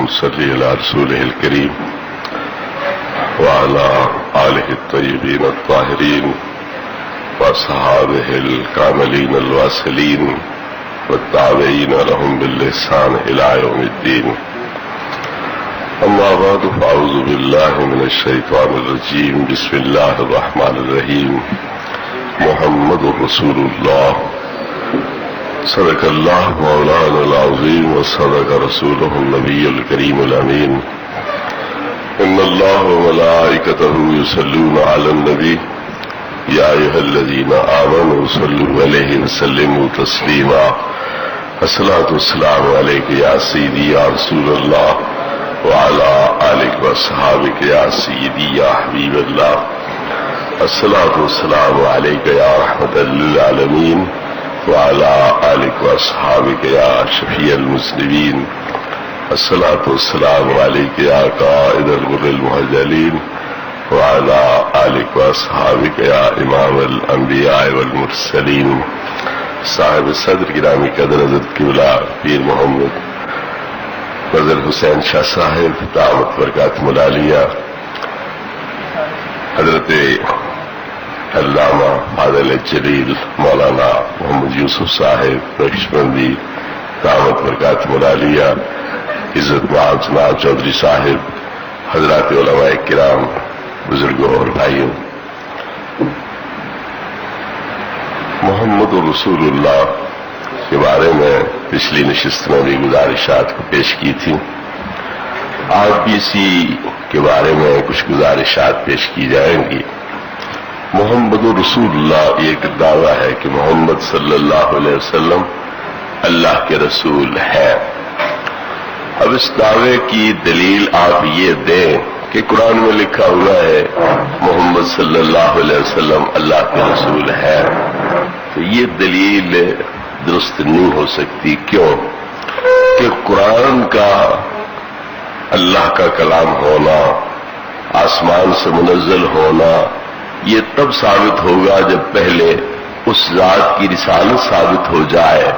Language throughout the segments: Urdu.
ونصلي على رسوله الكريم وعلى آله الطيبين الطاهرين وأصحابه الكاملين الواصلين والتابعين لهم بالإحسان إلى يوم الدين. أما بعد فأعوذ بالله من الشيطان الرجيم. بسم الله الرحمن الرحيم. محمد رسول الله. صدق الله مولانا العظيم وصدق رسوله النبي الكريم الأمين. إن الله وملائكته يصلون على النبي يا أيها الذين آمنوا صلوا عليه وسلموا تسليما. الصلاة والسلام عليك يا سيدي يا رسول الله وعلى آلك وأصحابك يا سيدي يا حبيب الله. الصلاة والسلام عليك يا رحمة للعالمين وعلى آلك وأصحابك يا شفيع المذنبين. الصلاة والسلام عليك يا قائد الغر المهجلين وعلى آلك وأصحابك يا إمام الأنبياء والمرسلين. صاحب الصدر گرامی قدر حضرت قبلہ پیر محمد نظر حسین شاہ صاحب دعوت برکاتہ العالیہ، حضرت علامہ فاضل جلیل مولانا محمد یوسف صاحب نقشبندی دعوت برکاتہ العالیہ، عزت مآب جناب چودھری صاحب، حضرات علماء کرام، بزرگوں اور بھائیوں، محمد رسول اللہ کے بارے میں پچھلی نشست میں بھی گزارشات کو پیش کی تھی. آج بھی اسی کے بارے میں کچھ گزارشات پیش کی جائیں گی. محمد رسول اللہ ایک دعویٰ ہے کہ محمد صلی اللہ علیہ وسلم اللہ کے رسول ہے. اب اس دعوے کی دلیل آپ یہ دیں کہ قرآن میں لکھا ہوا ہے محمد صلی اللہ علیہ وسلم اللہ کے رسول ہے، تو یہ دلیل درست نہیں ہو سکتی. کیوں کہ قرآن کا اللہ کا کلام ہونا، آسمان سے منزل ہونا، یہ تب ثابت ہوگا جب پہلے اس ذات کی رسالت ثابت ہو جائے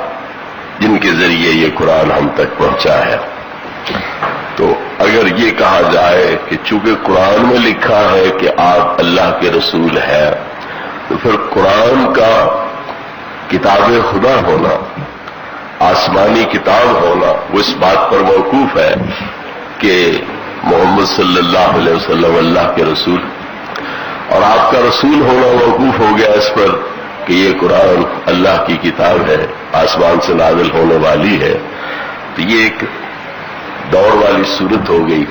جن کے ذریعے یہ قرآن ہم تک پہنچا ہے. تو اگر یہ کہا جائے کہ چونکہ قرآن میں لکھا ہے کہ آپ اللہ کے رسول ہیں، تو پھر قرآن کا کتاب خدا ہونا، آسمانی کتاب ہونا، وہ اس بات پر موقوف ہے کہ محمد صلی اللہ علیہ وسلم اللہ کے رسول، اور آپ کا رسول ہونا موقوف ہو گیا اس پر کہ یہ قرآن اللہ کی کتاب ہے، آسمان سے نازل ہونے والی ہے. تو یہ ایک دور والی صورت ہو گئی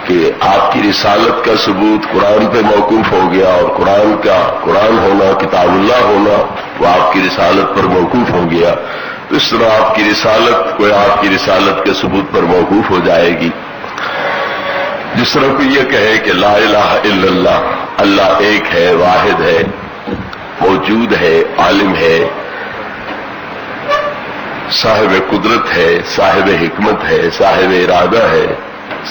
کہ آپ کی رسالت کا ثبوت قرآن پہ موقوف ہو گیا، اور قرآن ہونا، کتاب اللہ ہونا، وہ آپ کی رسالت پر موقوف ہو گیا. تو اس طرح آپ کی رسالت کے ثبوت پر موقوف ہو جائے گی. جس طرح کوئی یہ کہے کہ لا الہ الا اللہ، اللہ ایک ہے، واحد ہے، موجود ہے، عالم ہے، صاحب قدرت ہے، صاحب حکمت ہے، صاحب ارادہ ہے،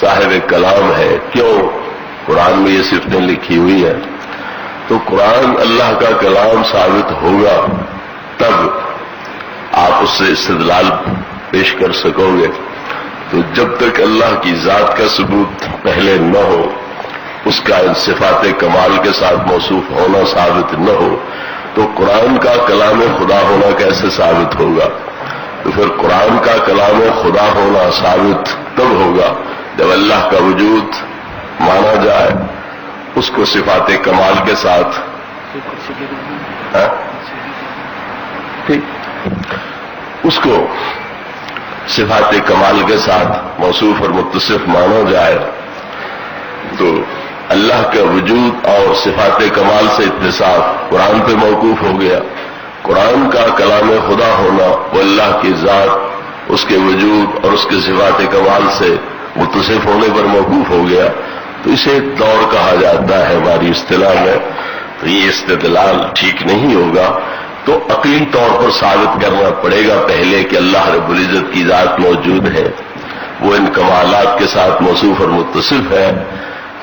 صاحب کلام ہے. کیوں؟ قرآن میں یہ صفتیں لکھی ہوئی ہیں. تو قرآن اللہ کا کلام ثابت ہوگا تب آپ اس سے استدلال پیش کر سکو گے. تو جب تک اللہ کی ذات کا ثبوت پہلے نہ ہو، اس کا صفات کمال کے ساتھ موصوف ہونا ثابت نہ ہو، تو قرآن کا کلام خدا ہونا کیسے ثابت ہوگا؟ تو پھر قرآن کا کلام خدا ہونا ثابت تب ہوگا جب اللہ کا وجود مانا جائے، اس کو صفات کمال کے ساتھ اس کو صفات کمال کے ساتھ موصوف اور متصف مانا جائے. تو اللہ کا وجود اور صفات کمال سے اتصاف قرآن پہ موقوف ہو گیا. قرآن کا کلام خدا ہونا وہ اللہ کی ذات، اس کے وجود اور اس کے صفات کمال سے متصف ہونے پر موقوف ہو گیا. تو اسے دور کہا جاتا ہے ہماری اصطلاح میں. تو یہ استدلال ٹھیک نہیں ہوگا. تو عقلی طور پر ثابت کرنا پڑے گا پہلے کہ اللہ رب العزت کی ذات موجود ہے، وہ ان کمالات کے ساتھ موصوف اور متصف ہے.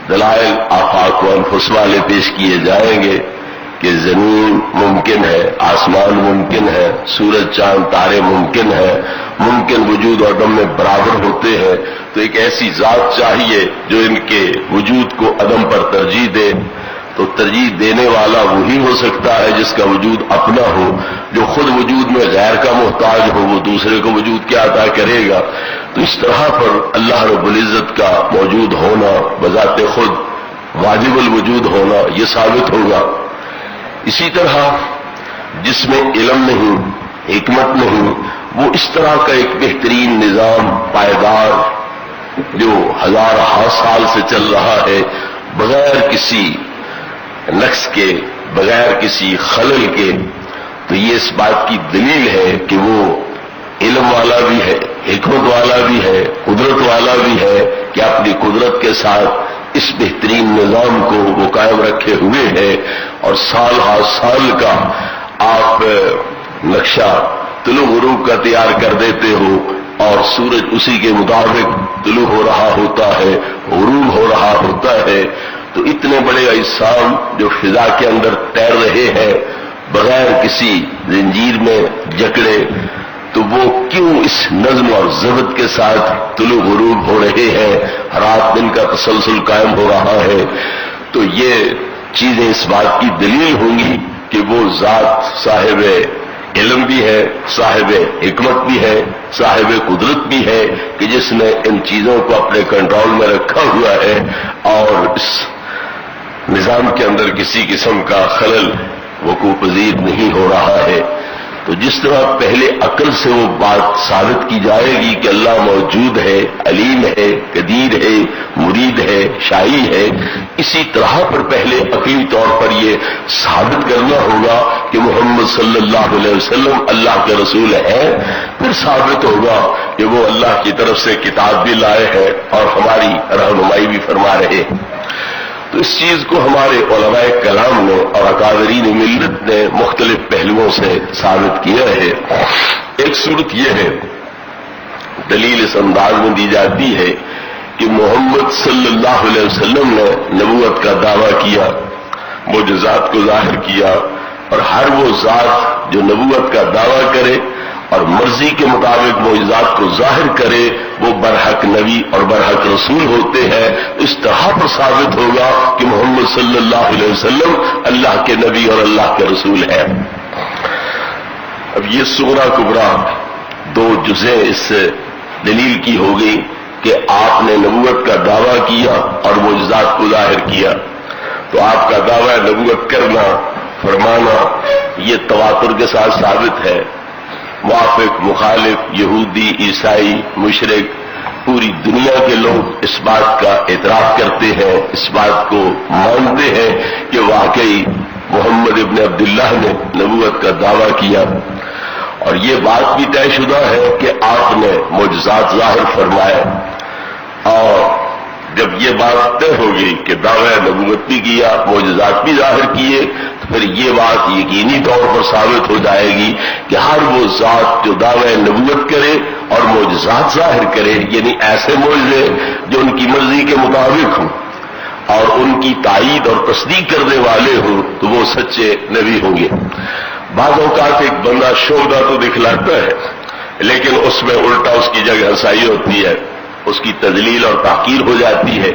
دلائل آفاق و انفس والے پیش کیے جائیں گے کہ زمین ممکن ہے، آسمان ممکن ہے، سورج چاند تارے ممکن ہے، ممکن وجود اور عدم میں برابر ہوتے ہیں، تو ایک ایسی ذات چاہیے جو ان کے وجود کو عدم پر ترجیح دے۔ تو ترجیح دینے والا وہی ہو سکتا ہے جس کا وجود اپنا ہو، جو خود وجود میں غیر کا محتاج ہو وہ دوسرے کو وجود کیا عطا کرے گا؟ تو اس طرح پر اللہ رب العزت کا موجود ہونا، بذات خود واجب الوجود ہونا، یہ ثابت ہوگا۔ اسی طرح جس میں علم نہیں، حکمت نہیں، وہ اس طرح کا ایک بہترین نظام پائیدار جو ہزارہ سال سے چل رہا ہے بغیر کسی نقص کے، بغیر کسی خلل کے، تو یہ اس بات کی دلیل ہے کہ وہ علم والا بھی ہے، حکمت والا بھی ہے، قدرت والا بھی ہے، کہ اپنی قدرت کے ساتھ اس بہترین نظام کو وہ قائم رکھے ہوئے ہے، اور سال ہر سال کا آپ نقشہ طلوع غروب کا تیار کر دیتے ہو، اور سورج اسی کے مطابق طلوع ہو رہا ہوتا ہے، غروب ہو رہا ہوتا ہے، تو اتنے بڑے اجسام جو فضا کے اندر تیر رہے ہیں بغیر کسی زنجیر میں جکڑے، تو وہ کیوں اس نظم اور ضبط کے ساتھ طلوع غروب ہو رہے ہیں، رات دن کا تسلسل قائم ہو رہا ہے؟ تو یہ چیزیں اس بات کی دلیل ہوں گی کہ وہ ذات صاحب علم بھی ہے، صاحب حکمت بھی ہے، صاحب قدرت بھی ہے، کہ جس نے ان چیزوں کو اپنے کنٹرول میں رکھا ہوا ہے، اور اس نظام کے اندر کسی قسم کا خلل وقوع پذیر نہیں ہو رہا ہے۔ تو جس طرح پہلے عقل سے وہ بات ثابت کی جائے گی کہ اللہ موجود ہے، علیم ہے، قدیر ہے، مرید ہے، شاہی ہے، اسی طرح پر پہلے عقلی طور پر یہ ثابت کرنا ہوگا کہ محمد صلی اللہ علیہ وسلم اللہ کے رسول ہیں، پھر ثابت ہوگا کہ وہ اللہ کی طرف سے کتاب بھی لائے ہیں اور ہماری رہنمائی بھی فرما رہے ہیں۔ تو اس چیز کو ہمارے علماء کلام نے اور اکابرین ملت نے مختلف پہلوؤں سے ثابت کیا ہے۔ ایک صورت یہ ہے، دلیل اس انداز میں دی جاتی ہے کہ محمد صلی اللہ علیہ وسلم نے نبوت کا دعویٰ کیا، معجزات کو ظاہر کیا، اور ہر وہ ذات جو نبوت کا دعویٰ کرے اور مرضی کے مطابق معجزات کو ظاہر کرے وہ برحق نبی اور برحق رسول ہوتے ہیں۔ اس طرح پر ثابت ہوگا کہ محمد صلی اللہ علیہ وسلم اللہ کے نبی اور اللہ کے رسول ہیں۔ اب یہ صغرا کبرا دو جزیں اس دلیل کی ہو گئی کہ آپ نے نبوت کا دعویٰ کیا اور معجزات کو ظاہر کیا، تو آپ کا دعویٰ نبوت کرنا، فرمانا، یہ تواتر کے ساتھ ثابت ہے۔ موافق، مخالف، یہودی، عیسائی، مشرک، پوری دنیا کے لوگ اس بات کا اعتراف کرتے ہیں، اس بات کو مانتے ہیں کہ واقعی محمد ابن عبداللہ نے نبوت کا دعویٰ کیا، اور یہ بات بھی طے شدہ ہے کہ آپ نے معجزات ظاہر فرمائے۔ اور جب یہ بات طے ہوگی کہ دعویٰ نبوت بھی کیا، معجزات بھی ظاہر کیے، تو پھر یہ بات یقینی طور پر ثابت ہو جائے گی کہ ہر وہ ذات جو دعویٰ نبوت کرے اور معجزات ظاہر کرے، یعنی ایسے معجزے جو ان کی مرضی کے مطابق ہوں اور ان کی تائید اور تصدیق کرنے والے ہوں، تو وہ سچے نبی ہوں گے۔ بعض اوقات ایک بندہ شعبہ تو دکھلاتا ہے لیکن اس میں الٹا اس کی جگہ ہنسائی ہوتی ہے، اس کی تذلیل اور تحقیر ہو جاتی ہے۔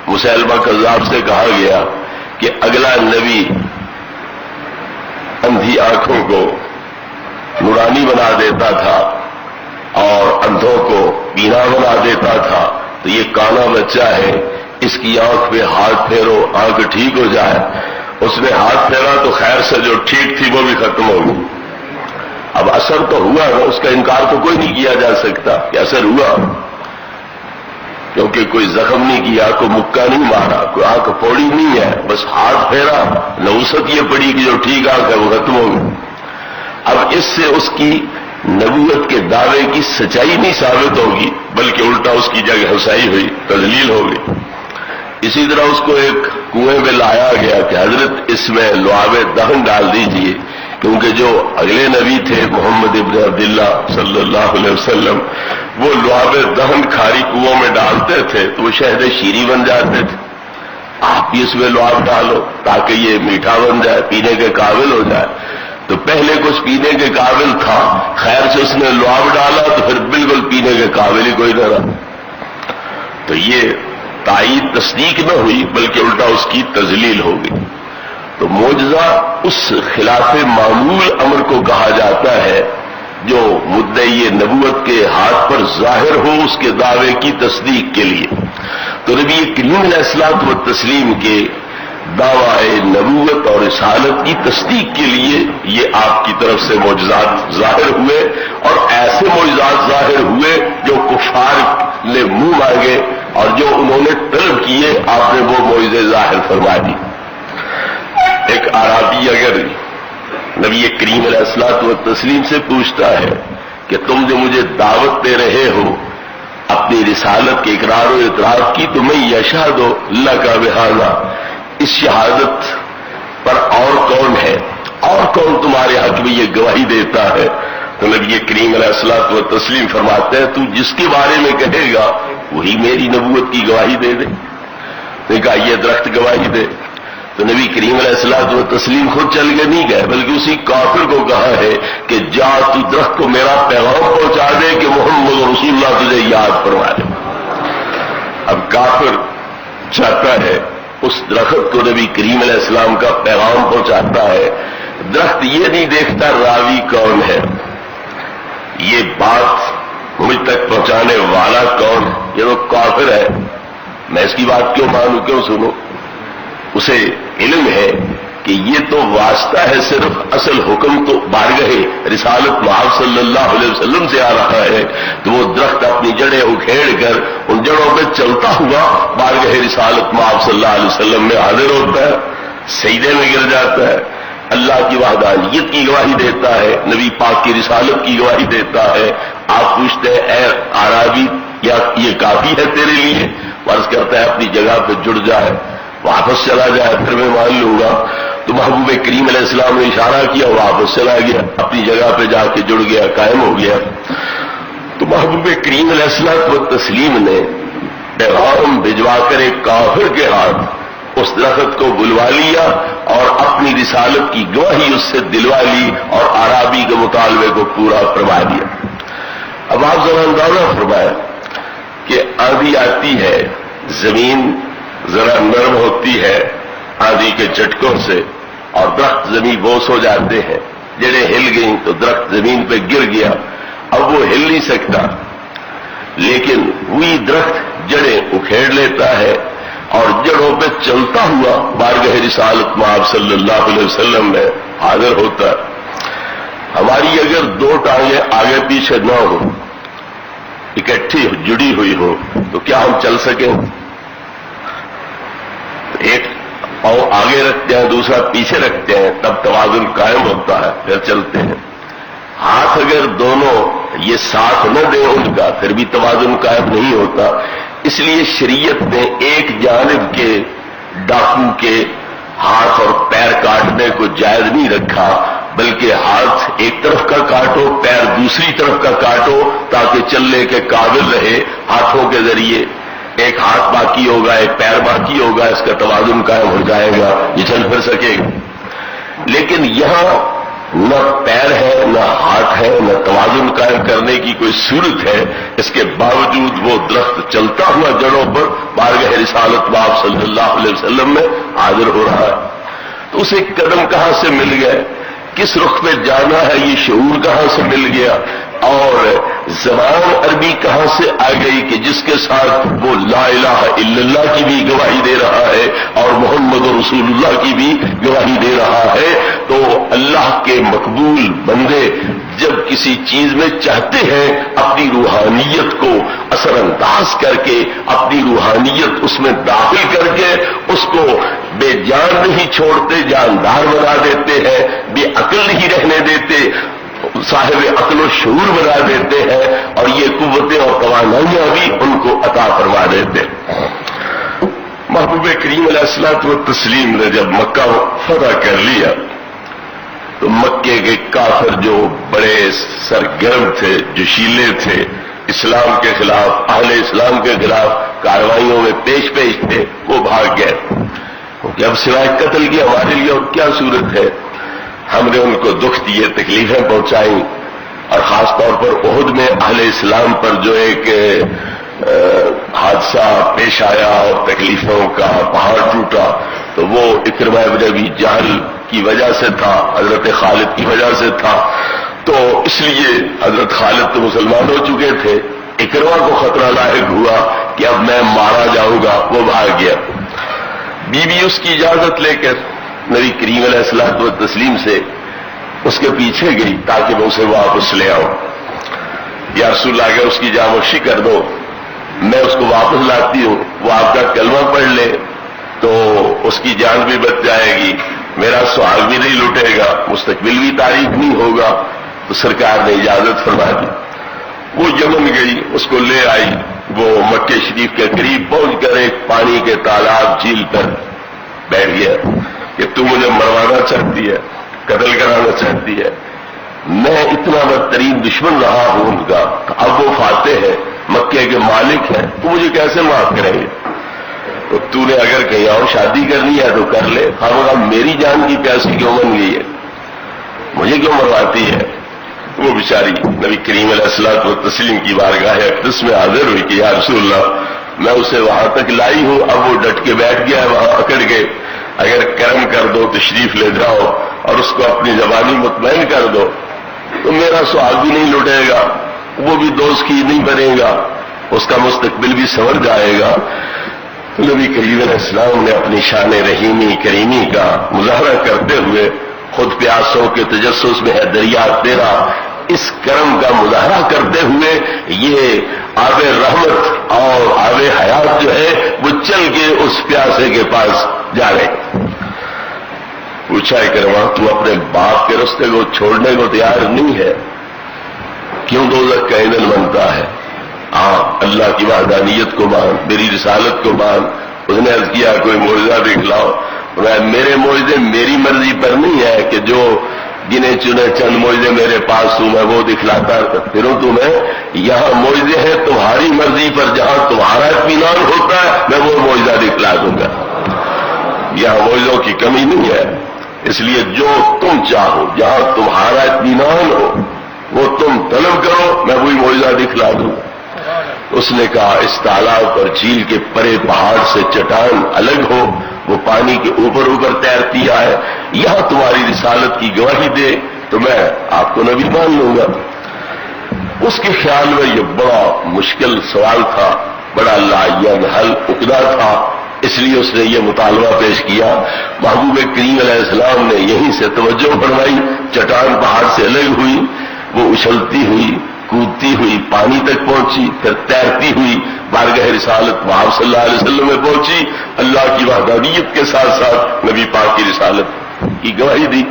مسیلمہ کذاب سے کہا گیا کہ اگلا نبی اندھی آنکھوں کو نورانی بنا دیتا تھا اور اندھوں کو بینا بنا دیتا تھا، تو یہ کانا بچہ ہے، اس کی آنکھ پہ ہاتھ پھیرو آنکھ ٹھیک ہو جائے۔ اس نے ہاتھ پھیرا تو خیر سے جو ٹھیک تھی وہ بھی ختم ہو گئی۔ اب اثر تو ہوا ہے، اس کا انکار تو کوئی نہیں کیا جا سکتا کہ اثر ہوا، کیونکہ کوئی زخم نہیں کیا، کوئی مکہ نہیں مارا، کوئی آنکھ پوڑی نہیں ہے، بس ہاتھ پھیرا، نوست یہ پڑی کہ جو ٹھیک آنکھ ہے وہ ختم ہو گئی۔ اب اس سے اس کی نبوت کے دعوے کی سچائی نہیں ثابت ہوگی بلکہ الٹا اس کی جگہ ہنسائی ہوئی، تذلیل ہو گئی۔ اسی طرح اس کو ایک کنویں میں لایا گیا کہ حضرت اس میں لعاب دہن ڈال دیجئے، کیونکہ جو اگلے نبی تھے محمد ابن عبداللہ صلی اللہ علیہ وسلم، وہ لعاب دہن کھاری کنووں میں ڈالتے تھے تو وہ شہد شیریں بن جاتے تھے، آپ بھی اس میں لعاب ڈالو تاکہ یہ میٹھا بن جائے، پینے کے قابل ہو جائے۔ تو پہلے کچھ پینے کے قابل تھا، خیر سے اس نے لعاب ڈالا تو پھر بالکل پینے کے قابل ہی کوئی نہ رہا۔ تو یہ تائید تصدیق نہ ہوئی بلکہ الٹا اس کی تذلیل ہو گئی۔ تو معجزہ اس خلاف معمول امر کو کہا جاتا ہے جو مدعی نبوت کے ہاتھ پر ظاہر ہو اس کے دعوے کی تصدیق کے لیے۔ تو نبی کریم علیہ الصلوۃ والتسلیم کے دعوی نبوت اور رسالت کی تصدیق کے لیے یہ آپ کی طرف سے معجزات ظاہر ہوئے، اور ایسے معجزات ظاہر ہوئے جو کفار نے منہ مانگے اور جو انہوں نے طلب کیے، آپ نے وہ معجزے ظاہر فرما دی۔ ایک اعرابی اگر نبی کریم علیہ الصلوۃ والتسلیم سے پوچھتا ہے کہ تم جو مجھے دعوت دے رہے ہو اپنی رسالت کے اقرار و اعتراف کی، تو میں یشہد اللہ کا بہذا، اس شہادت پر اور کون ہے، اور کون تمہارے حق میں یہ گواہی دیتا ہے؟ تو نبی کریم علیہ الصلوۃ والتسلیم فرماتے ہیں تو جس کے بارے میں کہے گا وہی میری نبوت کی گواہی دے دے۔ نے کہا یہ درخت گواہی دے۔ تو نبی کریم علیہ الصلوۃ والتسلیم خود چل کے نہیں گئے بلکہ اسی کافر کو کہا ہے کہ جا تو درخت کو میرا پیغام پہنچا دے کہ محمد رسول اللہ تجھے یاد فرما دے۔ اب کافر چاہتا ہے اس درخت کو نبی کریم علیہ السلام کا پیغام پہنچاتا ہے، درخت یہ نہیں دیکھتا راوی کون ہے، یہ بات مجھ تک پہنچانے والا کون، یہ تو کافر ہے، میں اس کی بات کیوں مانوں، کیوں سنوں؟ اسے علم ہے کہ یہ تو واسطہ ہے صرف، اصل حکم تو بارگاہ رسالت محمد صلی اللہ علیہ وسلم سے آ رہا ہے۔ تو وہ درخت اپنی جڑیں اکھیڑ کر ان جڑوں پہ چلتا ہوا بارگاہ رسالت محمد صلی اللہ علیہ وسلم میں حاضر ہوتا ہے، سجدے میں گر جاتا ہے، اللہ کی وحدانیت کی گواہی دیتا ہے، نبی پاک کی رسالت کی گواہی دیتا ہے۔ آپ پوچھتے ہیں اے اعرابی یا یہ کافی ہے تیرے لیے؟ عرض کرتا ہے اپنی جگہ پہ جڑ جائے، واپس چلا جائے پھر میں مان لوں گا۔ تو محبوب کریم علیہ السلام نے اشارہ کیا، واپس چلا گیا، اپنی جگہ پہ جا کے جڑ گیا، قائم ہو گیا۔ تو محبوب کریم علیہ الصلوۃ والتسلیم نے پیغام بھجوا کر ایک کافر کے ہاتھ اس درخت کو بلوا لیا اور اپنی رسالت کی گواہی اس سے دلوا لی اور اعرابی کے مطالبے کو پورا فرما دیا۔ اب آپ ذرا اندازہ فرمائیں کہ آندھی آتی ہے، زمین ذرا نرم ہوتی ہے آندھی کے جھٹکوں سے اور درخت زمین بوس ہو جاتے ہیں، جڑیں ہل گئیں تو درخت زمین پہ گر گیا، اب وہ ہل نہیں سکتا، لیکن وہی درخت جڑیں اکھیڑ لیتا ہے اور جڑوں پہ چلتا ہوا بارگاہ رسالت محمد صلی اللہ علیہ وسلم میں حاضر ہوتا ہے۔ ہماری اگر دو ٹانگیں آگے پیچھے نہ ہو، اکٹھی جڑی ہوئی ہو، تو کیا ہم چل سکیں؟ ایک پاؤں آگے رکھتے ہیں دوسرا پیچھے رکھتے ہیں، تب توازن قائم ہوتا ہے، پھر چلتے ہیں۔ ہاتھ اگر دونوں یہ ساتھ نہ دیں ان کا، پھر بھی توازن قائم نہیں ہوتا۔ اس لیے شریعت نے ایک جانب کے ڈاکو کے ہاتھ اور پیر کاٹنے کو جائز نہیں رکھا، بلکہ ہاتھ ایک طرف کا کاٹو، پیر دوسری طرف کا کاٹو تاکہ چلنے کے قابل رہے۔ ہاتھوں کے ذریعے ایک ہاتھ باقی ہوگا، ایک پیر باقی ہوگا، اس کا توازن قائم ہو جائے گا، یہ چل پھر سکے گا۔ لیکن یہاں نہ پیر ہے، نہ ہاتھ ہے، نہ توازن قائم کرنے کی کوئی صورت ہے، اس کے باوجود وہ درخت چلتا ہوا جڑوں پر بارگاہ رسالت محمد صلی اللہ علیہ وسلم میں حاضر ہو رہا ہے۔ تو اسے قدم کہاں سے مل گئے، کس رخ پہ جانا ہے یہ شعور کہاں سے مل گیا، اور زبان عربی کہاں سے آ گئی کہ جس کے ساتھ وہ لا الہ الا اللہ کی بھی گواہی دے رہا ہے اور محمد رسول اللہ کی بھی گواہی دے رہا ہے۔ تو اللہ کے مقبول بندے جب کسی چیز میں چاہتے ہیں اپنی روحانیت کو اثر انداز کر کے، اپنی روحانیت اس میں داخل کر کے اس کو بے جان نہیں چھوڑتے، جاندار بنا دیتے ہیں، بے عقل نہیں رہنے دیتے، صاحب عقل و شعور بنا دیتے ہیں، اور یہ قوتیں اور توانائیاں بھی ان کو عطا فرما دیتے ہیں۔ محبوب کریم علیہ الصلوۃ والتسلیم نے جب مکہ فتح کر لیا تو مکے کے کافر جو بڑے سرگرم تھے، جوشیلے تھے، اسلام کے خلاف، اہل اسلام کے خلاف کارروائیوں میں پیش تھے، وہ بھاگ گئے۔ کہ اب سوائے قتل کی ہمارے لیے اور کیا صورت ہے. ہم نے ان کو دکھ دیے، تکلیفیں پہنچائیں، اور خاص طور پر احد میں اہل اسلام پر جو ایک حادثہ پیش آیا اور تکلیفوں کا پہاڑ ٹوٹا، تو وہ اکرمہ ابن ابی جہل کی وجہ سے تھا، حضرت خالد کی وجہ سے تھا. تو اس لیے حضرت خالد تو مسلمان ہو چکے تھے، اکرمہ کو خطرہ لاحق ہوا کہ اب میں مارا جاؤں گا، وہ بھاگ گیا. بیوی اس کی اجازت لے کر نبی کریم علیہ الصلوۃ والتسلیم سے اس کے پیچھے گئی تاکہ میں اسے واپس لے آؤں. یا رسول اللہ اگر اس کی جاموشی کر دو، میں اس کو واپس لاتی ہوں، وہ آپ کا کلمہ پڑھ لے تو اس کی جان بھی بچ جائے گی، میرا سوال بھی نہیں لٹے گا، مستقبل بھی تاریخ نہیں ہوگا. تو سرکار نے اجازت فرما دی. وہ یمن گئی، اس کو لے آئی. وہ مکہ شریف کے قریب پہنچ کر ایک پانی کے تالاب جھیل پر بیٹھ گیا کہ تو مجھے مروانا چاہتی ہے، قتل کرانا چاہتی ہے، میں اتنا بدترین دشمن رہا ہوں ان کا، اب وہ فاتح ہے، مکے کے مالک ہیں، تو مجھے کیسے معاف کریں گے؟ تو نے اگر کہیں اور شادی کرنی ہے تو کر لے، خواہ میری جان کی پیاسی کیوں بن گئی ہے، مجھے کیوں مرواتی ہے؟ وہ بیچاری نبی کریم علیہ الصلوۃ والتسلیم کی بارگاہ اقدس میں حاضر ہوئی کہ یا رسول اللہ، میں اسے وہاں تک لائی ہوں، اب وہ ڈٹ کے بیٹھ گیا ہے وہاں اکڑ کے، اگر کرم کر دو تشریف لے جاؤ اور اس کو اپنی زبانی مطمئن کر دو تو میرا سوال بھی نہیں لٹے گا، وہ بھی دوست کی نہیں بنے گا، اس کا مستقبل بھی سنور جائے گا. نبی کریم علیہ السلام نے اپنی شان رحیمی کریمی کا مظاہرہ کرتے ہوئے خود پیاسوں کے تجسس میں ہے دریا تیرا، اس کرم کا مظاہرہ کرتے ہوئے یہ آب رحمت اور آب حیات جو ہے وہ چل کے اس پیاسے کے پاس جا رہے. پوچھا اکرمہ تو اپنے باپ کے رستے کو چھوڑنے کو تیار نہیں ہے؟ کیوں دوزخ کا ایندھن بنتا ہے؟ اللہ کی وحدانیت کو مان، میری رسالت کو مان. اس نے عرض کیا کوئی معجزہ دکھلاؤ. میرے معجزے میری مرضی پر نہیں ہے کہ جو گنے چنے چند معجزے میرے پاس ہوں میں وہ دکھلاتا پھروں تمہیں. یہاں معجزے ہیں تمہاری مرضی پر، جہاں تمہارا اطمینان ہوتا ہے میں وہ معجزہ دکھلا دوں گا. یہاں معجزوں کی کمی نہیں ہے، اس لیے جو تم چاہو، جہاں تمہارا اطمینان ہو وہ تم طلب کرو، میں وہی معجزہ دکھلا دوں. اس نے کہا اس تالاب پر جھیل کے پرے پہاڑ سے چٹان الگ ہو، وہ پانی کے اوپر اوپر تیرتی ہے، یہاں تمہاری رسالت کی گواہی دے تو میں آپ کو نبی مان لوں گا. اس کے خیال میں یہ بڑا مشکل سوال تھا، بڑا لائق حل عقدہ تھا، اس لیے اس نے یہ مطالبہ پیش کیا. محبوب کریم علیہ السلام نے یہیں سے توجہ فرمائی، چٹان پہاڑ سے الگ ہوئی، وہ اچھلتی ہوئی کودتی ہوئی پانی تک پہنچی، پھر تیرتی ہوئی بارگاہ رسالت محمد صلی اللہ علیہ وسلم میں پہنچی. اللہ کی وحدانیت کے ساتھ ساتھ نبی پاک کی رسالت کی گواہی دی.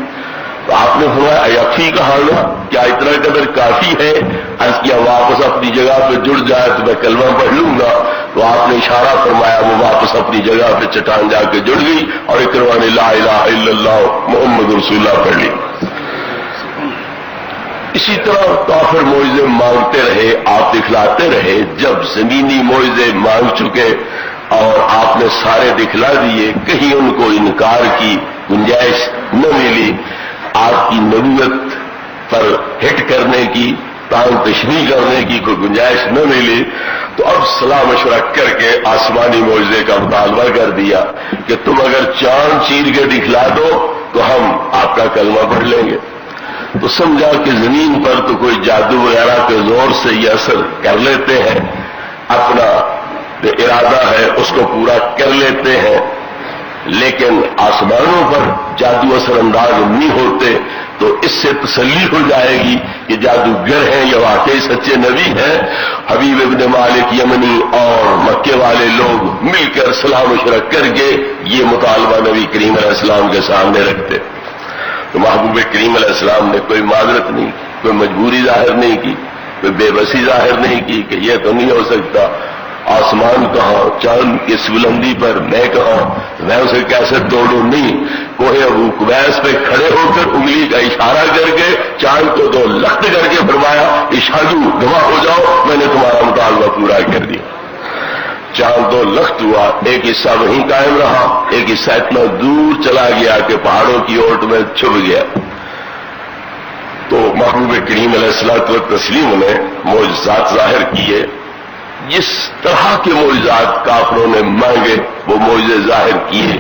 تو آپ نے فرمایا ایفی کہانا، کیا اتنا قدر کافی ہے؟ عرض کیا واپس اپنی جگہ پہ جڑ جائے تو میں کلمہ پڑھ لوں گا. تو آپ نے اشارہ فرمایا، وہ واپس اپنی جگہ پہ چٹان جا کے جڑ گئی اور اکرمہ نے لا الہ الا اللہ محمد رسول اللہ پڑھ لی. اسی طرح کافر معجزے مانگتے رہے، آپ دکھلاتے رہے. جب زمینی معجزے مانگ چکے اور آپ نے سارے دکھلا دیے، کہیں ان کو انکار کی گنجائش نہ ملی، آپ کی نبوت پر ہٹ کرنے کی، تان تشریح کرنے کی کوئی گنجائش نہ ملی، تو اب صلاح مشورہ کر کے آسمانی معجزے کا مطالبہ کر دیا کہ تم اگر چاند چیر کے دکھلا دو تو ہم آپ کا کلمہ پڑھ لیں گے. تو سمجھا کہ زمین پر تو کوئی جادو وغیرہ کے زور سے یہ اثر کر لیتے ہیں، اپنا جو ارادہ ہے اس کو پورا کر لیتے ہیں، لیکن آسمانوں پر جادو اثر انداز نہیں ہوتے. تو اس سے تسلی ہو جائے گی کہ جادوگر ہیں یا واقعی سچے نبی ہیں. حبیب ابن مالک یمنی اور مکے والے لوگ مل کر صلاح مشورہ کر کے یہ مطالبہ نبی کریم علیہ السلام کے سامنے رکھتے. تو محبوب کریم علیہ السلام نے کوئی معذرت نہیں کی، کوئی مجبوری ظاہر نہیں کی، کوئی بے بسی ظاہر نہیں کی کہ یہ تو نہیں ہو سکتا. آسمان کہاں، چاند کس بلندی پر، میں کہاں، میں اسے کیسے توڑوں؟ نہیں، کوہ ابو قبیس پہ کھڑے ہو کر انگلی کا اشارہ کر کے چاند کو دو لخت کر کے فرمایا اشہدوا، گواہ ہو جاؤ میں نے تمہارا مطالبہ پورا کر دیا. چاند دو لخت ہوا، ایک حصہ وہیں قائم رہا، ایک حصہ اتنا دور چلا گیا کہ پہاڑوں کی اوٹ میں چھپ گیا۔ تو محبوب کریم علیہ الصلوۃ والتسلیم نے معجزات ظاہر کیے، جس طرح کے معجزات کافروں نے مانگے وہ معجزے ظاہر کیے۔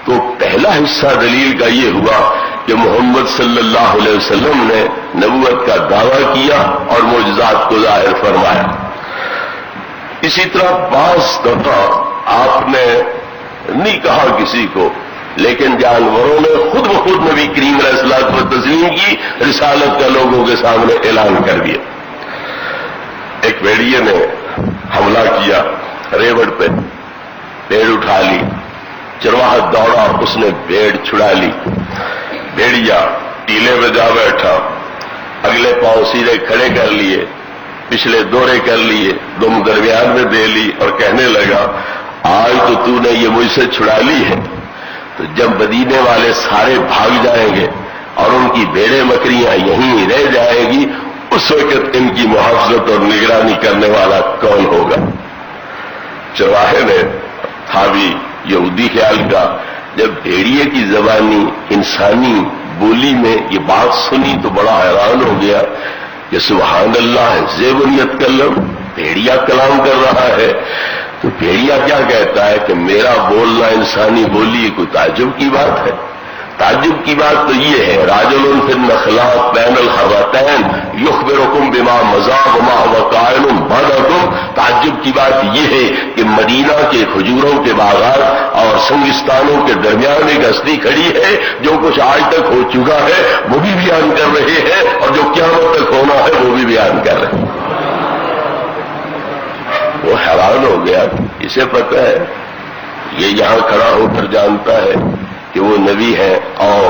تو پہلا حصہ دلیل کا یہ ہوا کہ محمد صلی اللہ علیہ وسلم نے نبوت کا دعویٰ کیا اور معجزات کو ظاہر فرمایا۔ اسی طرح بعض دفعہ آپ نے نہیں کہا کسی کو، لیکن جانوروں نے خود بخود نبی کریم علیہ الصلوۃ والتسلیم کی رسالت کا لوگوں کے سامنے اعلان کر دیا۔ ایک بھیڑیے نے حملہ کیا ریوڑ پہ، بھیڑ اٹھا لی، چرواہا دوڑا، اس نے بھیڑ چھڑا لی، بھیڑیا ٹیلے پہ جا بیٹھا، اگلے پاؤں سیدھے کھڑے کر لیے، پچھلے دورے کر لیے، دم درمیان میں دے لی اور کہنے لگا آج تو نے یہ مجھ سے چھڑا لی ہے، تو جب مدینے والے سارے بھاگ جائیں گے اور ان کی بھیڑیں بکریاں یہیں رہ جائیں گی، اس وقت ان کی محافظت اور نگرانی کرنے والا کون ہوگا؟ چرواہے نے تھا بھی یہودی خیال کا، جب بھیڑیے کی زبانی انسانی بولی میں یہ بات سنی تو بڑا حیران ہو گیا کہ سبحان اللہ، زیبنیت کلم، بھیڑیا کلام کر رہا ہے۔ تو بھیڑیا کیا کہتا ہے کہ میرا بولنا انسانی بولی کوئی تعجب کی بات ہے؟ تعجب کی بات تو یہ ہے راجل فی النخلاء بین الحرتین یخبرکم بما مضی وما هو قائل بعدکم۔ تعجب کی بات یہ ہے کہ مدینہ کے کھجوروں کے باغات اور سنگستانوں کے درمیان ایک ہستی کھڑی ہے، جو کچھ آج تک ہو چکا ہے وہ بھی بیان کر رہے ہیں اور جو قیامت تک ہونا ہے وہ بھی بیان کر رہے ہیں۔ وہ حیران ہو گیا، اسے پتہ ہے، یہ یہاں کھڑا ہو کر جانتا ہے کہ وہ نبی ہے اور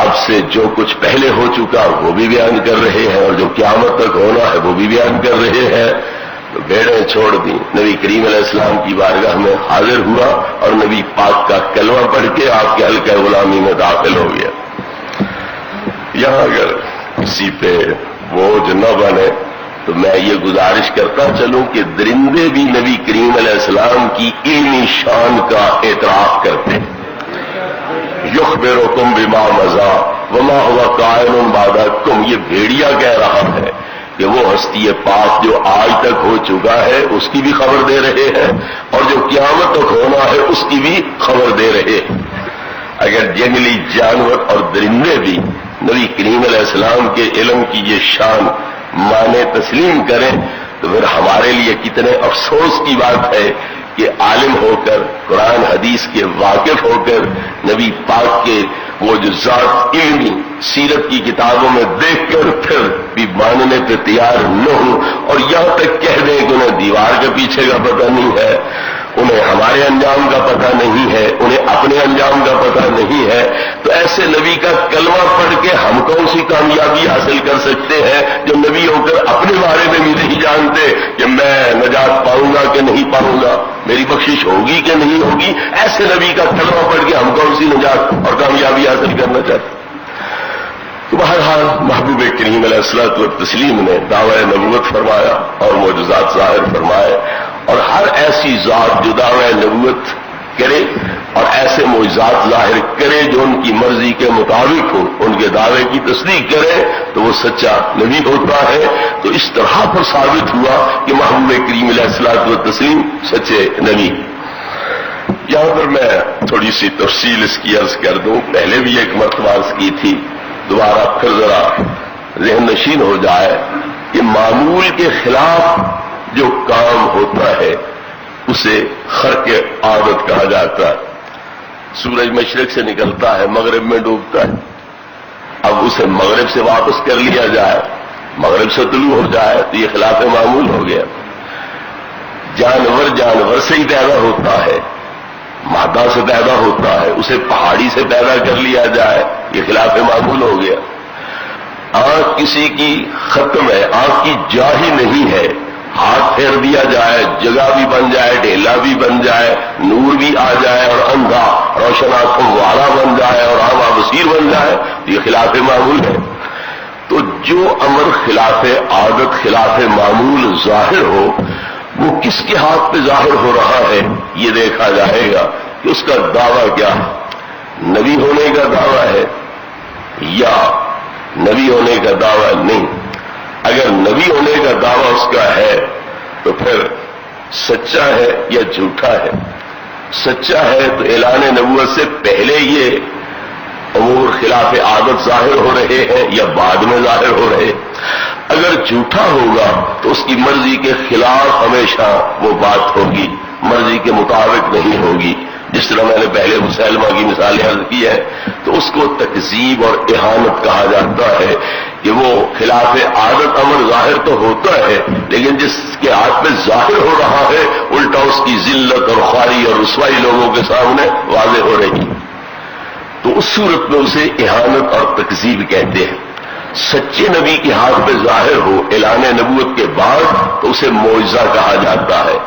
اب سے جو کچھ پہلے ہو چکا وہ بھی بیان کر رہے ہیں اور جو قیامت تک ہونا ہے وہ بھی بیان کر رہے ہیں۔ تو بھیڑیں چھوڑ دی، نبی کریم علیہ السلام کی بارگاہ میں حاضر ہوا اور نبی پاک کا کلمہ پڑھ کے آپ کے حلقہ غلامی میں داخل ہو گیا۔ یہاں اگر کسی پہ بوجھ نہ بنے تو میں یہ گزارش کرتا چلوں کہ درندے بھی نبی کریم علیہ السلام کی علمی شان کا اعتراف کرتے ہیں۔ یخبرکم بما مضی وما هو قائل بعدکم، یہ بھیڑیا کہہ رہا ہے کہ وہ ہستی پاک جو آج تک ہو چکا ہے اس کی بھی خبر دے رہے ہیں اور جو قیامت تک ہونا ہے اس کی بھی خبر دے رہے ہیں۔ اگر جنگلی جانور اور درندے بھی نبی کریم علیہ السلام کے علم کی یہ شان مانے تسلیم کریں تو پھر ہمارے لیے کتنے افسوس کی بات ہے کہ عالم ہو کر، قرآن حدیث کے واقف ہو کر، نبی پاک کے معجزات علمی سیرت کی کتابوں میں دیکھ کر پھر بھی ماننے پہ تیار نہ ہوں اور یہاں تک کہہ دیں کہ انہیں دیوار کے پیچھے کا پتہ نہیں ہے، انہیں ہمارے انجام کا پتہ نہیں ہے، انہیں اپنے انجام کا پتہ نہیں ہے، تو ایسے نبی کا کلمہ پڑھ کے ہم کون سی کامیابی حاصل کر سکتے ہیں جو نبی ہو کر اپنے بارے میں بھی نہیں جانتے کہ میں نجات پاؤں گا کہ نہیں پاؤں گا، میری بخشش ہوگی کہ نہیں ہوگی؟ ایسے نبی کا کلمہ پڑھ کے ہم کون سی نجات اور کامیابی حاصل کرنا چاہتے؟ تو بہرحال محبوب کریم علیہ الصلوۃ والتسلیم نے دعوی نبوت فرمایا اور معجزات ظاہر فرمائے، اور ہر ایسی ذات جو دعوی نبوت کرے اور ایسے معجزات ظاہر کرے جو ان کی مرضی کے مطابق ہو، ان کے دعوے کی تصدیق کرے تو وہ سچا نبی ہوتا ہے۔ تو اس طرح پر ثابت ہوا کہ محبوب کریم علیہ الصلوۃ والتسلیم سچے نبی۔ یہاں پر میں تھوڑی سی تفصیل اس کی عرض کر دوں، پہلے بھی ایک مرتبہ عرض کی تھی، دوبارہ پھر ذرا ذہن نشین ہو جائے کہ معمول کے خلاف جو کام ہوتا ہے اسے خرق عادت کہا جاتا ہے۔ سورج مشرق سے نکلتا ہے، مغرب میں ڈوبتا ہے، اب اسے مغرب سے واپس کر لیا جائے، مغرب سے طلوع ہو جائے تو یہ خلاف معمول ہو گیا۔ جانور سے ہی پیدا ہوتا ہے، مادہ سے پیدا ہوتا ہے، اسے پہاڑی سے پیدا کر لیا جائے، یہ خلاف معمول ہو گیا۔ آنکھ کسی کی ختم ہے، آنکھ کی جا ہی نہیں ہے، ہاتھ پھیر دیا جائے، جگہ بھی بن جائے، ڈھیلا بھی بن جائے، نور بھی آ جائے اور اندھا روشن آنکھوں والا بن جائے اور عامہ بصیر بن جائے، یہ خلاف معمول ہے۔ تو جو امر خلاف عادت، خلاف معمول ظاہر ہو، وہ کس کے ہاتھ پہ ظاہر ہو رہا ہے یہ دیکھا جائے گا کہ اس کا دعویٰ کیا ہے، نبی ہونے کا دعویٰ ہے یا نبی ہونے کا دعویٰ نہیں۔ اگر نبی ہونے کا دعویٰ اس کا ہے تو پھر سچا ہے یا جھوٹا ہے؟ سچا ہے تو اعلان نبوت سے پہلے یہ امور خلاف عادت ظاہر ہو رہے ہیں یا بعد میں ظاہر ہو رہے؟ اگر جھوٹا ہوگا تو اس کی مرضی کے خلاف ہمیشہ وہ بات ہوگی، مرضی کے مطابق نہیں ہوگی۔ جس طرح میں نے پہلے مسلمہ کی مثال عرض کی ہے تو اس کو تکذیب اور اہانت کہا جاتا ہے کہ وہ خلاف عادت امر ظاہر تو ہوتا ہے لیکن جس کے ہاتھ میں ظاہر ہو رہا ہے الٹا اس کی ذلت اور خواری اور رسوائی لوگوں کے سامنے واضح ہو رہی، تو اس صورت میں اسے اہانت اور تکذیب کہتے ہیں۔ سچے نبی کے ہاتھ میں ظاہر ہو اعلان نبوت کے بعد تو اسے معجزہ کہا جاتا ہے،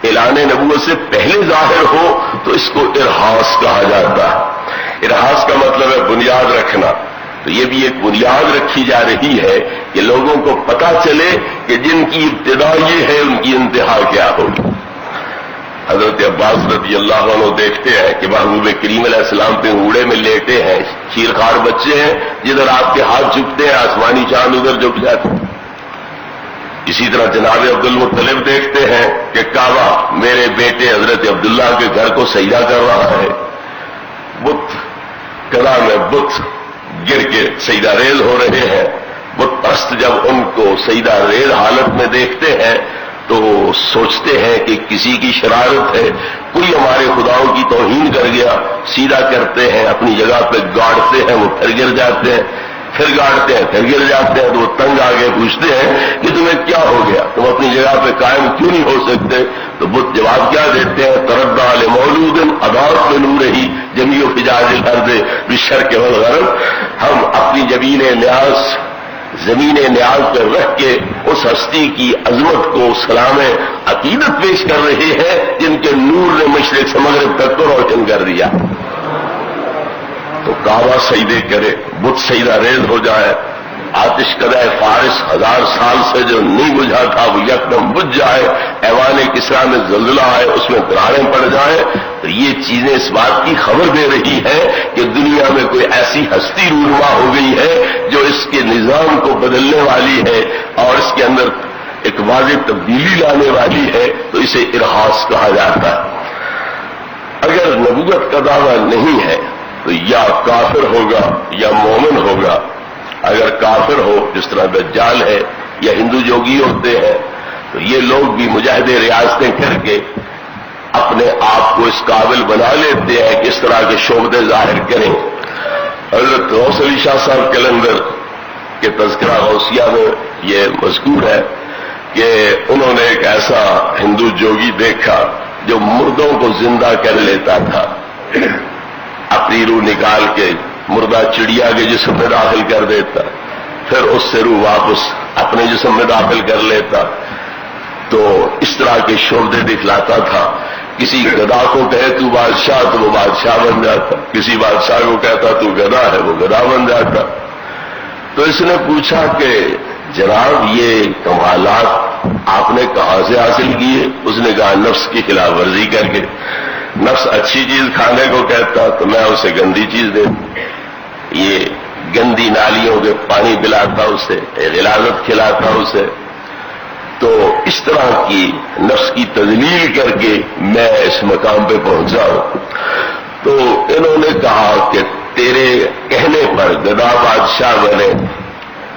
اعلان نبوت سے پہلے ظاہر ہو تو اس کو ارہاس کہا جاتا ہے۔ ارہاس کا مطلب ہے بنیاد رکھنا، تو یہ بھی ایک بنیاد رکھی جا رہی ہے کہ لوگوں کو پتا چلے کہ جن کی ابتدا یہ ہے ان کی انتہا کیا ہوگی۔ حضرت عباس رضی اللہ عنہ دیکھتے ہیں کہ محبوب کریم علیہ السلام پہ اوڑے میں لیٹے ہیں، شیرخوار بچے ہیں، جدھر آپ کے ہاتھ جھکتے ہیں آسمانی چاند ادھر جھک جاتے ہیں۔ اسی طرح جناب عبد المطلب دیکھتے ہیں کہ کعبہ میرے بیٹے حضرت عبداللہ کے گھر کو سجدہ کر رہا ہے، بت کلا میں بت گر کے سجدہ ریز ہو رہے ہیں۔ بت پرست جب ان کو سجدہ ریز حالت میں دیکھتے ہیں تو سوچتے ہیں کہ کسی کی شرارت ہے، کوئی ہمارے خداؤں کی توہین کر گیا، سیدھا کرتے ہیں، اپنی جگہ پہ گاڑتے ہیں، وہ پھر گر جاتے ہیں، پھر گاڑتے ہیں، پھر گر جاتے ہیں، تو وہ تنگ آگے پوچھتے ہیں کہ تمہیں کیا ہو گیا، تم اپنی جگہ پہ قائم کیوں نہیں ہو سکتے؟ تو بت جواب کیا دیتے ہیں، تردع لمولود اضاعت بنورہ جمیع فجاج الارض بالشرق والغرب، ہم اپنی زمین نیاز پر رکھ کے اس ہستی کی عظمت کو سلام عقیدت پیش کر رہے ہیں جن کے نور نے مشرق سے مغرب تک کو روشن کر دیا۔ تو کعبہ سجدے کرے، بت سجدہ ریز ہو جائے، آتش قدح فارس 1000 سال سے جو نہیں بجھا تھا وہ یکدم بجھ جائے، ایوان کسریٰ میں زلزلہ آئے، اس میں دراریں پڑ جائیں، تو یہ چیزیں اس بات کی خبر دے رہی ہیں کہ دنیا میں کوئی ایسی ہستی رونما ہو گئی ہے جو اس کے نظام کو بدلنے والی ہے اور اس کے اندر ایک واضح تبدیلی لانے والی ہے، تو اسے ارہاس کہا جاتا ہے۔ اگر نبوت کا دعویٰ نہیں ہے تو یا کافر ہوگا یا مومن ہوگا۔ اگر کافر ہو جس طرح دجال ہے یا ہندو جوگی ہوتے ہیں تو یہ لوگ بھی مجاہد ریاستیں کر کے اپنے آپ کو اس قابل بنا لیتے ہیں کہ اس طرح کے شعبے ظاہر کریں۔ حضرت غوث علی شاہ صاحب کلندر کے تذکرہ غوثیہ میں یہ مذکور ہے کہ انہوں نے ایک ایسا ہندو جوگی دیکھا جو مردوں کو زندہ کر لیتا تھا، اپنی روح نکال کے مردہ چڑیا کے جسم میں داخل کر دیتا، پھر اس سے روح واپس اپنے جسم میں داخل کر لیتا، تو اس طرح کے شعبے دکھلاتا تھا۔ کسی گدا کو کہے تو بادشاہ تو وہ بادشاہ بن جاتا، کسی بادشاہ کو کہتا تو گدا ہے وہ گدا بن جاتا۔ تو اس نے پوچھا کہ جناب یہ کمالات آپ نے کہاں سے حاصل کیے؟ اس نے کہا نفس کی خلاف ورزی کر کے۔ نفس اچھی چیز کھانے کو کہتا تو میں اسے گندی چیز دے دوں، یہ گندی نالیوں کے پانی پلاتا اسے، غلاظت کھلاتا اسے، تو اس طرح کی نفس کی تذلیل کر کے میں اس مقام پہ پہنچا ہوں۔ تو انہوں نے کہا کہ تیرے کہنے پر گدا بادشاہ بنے،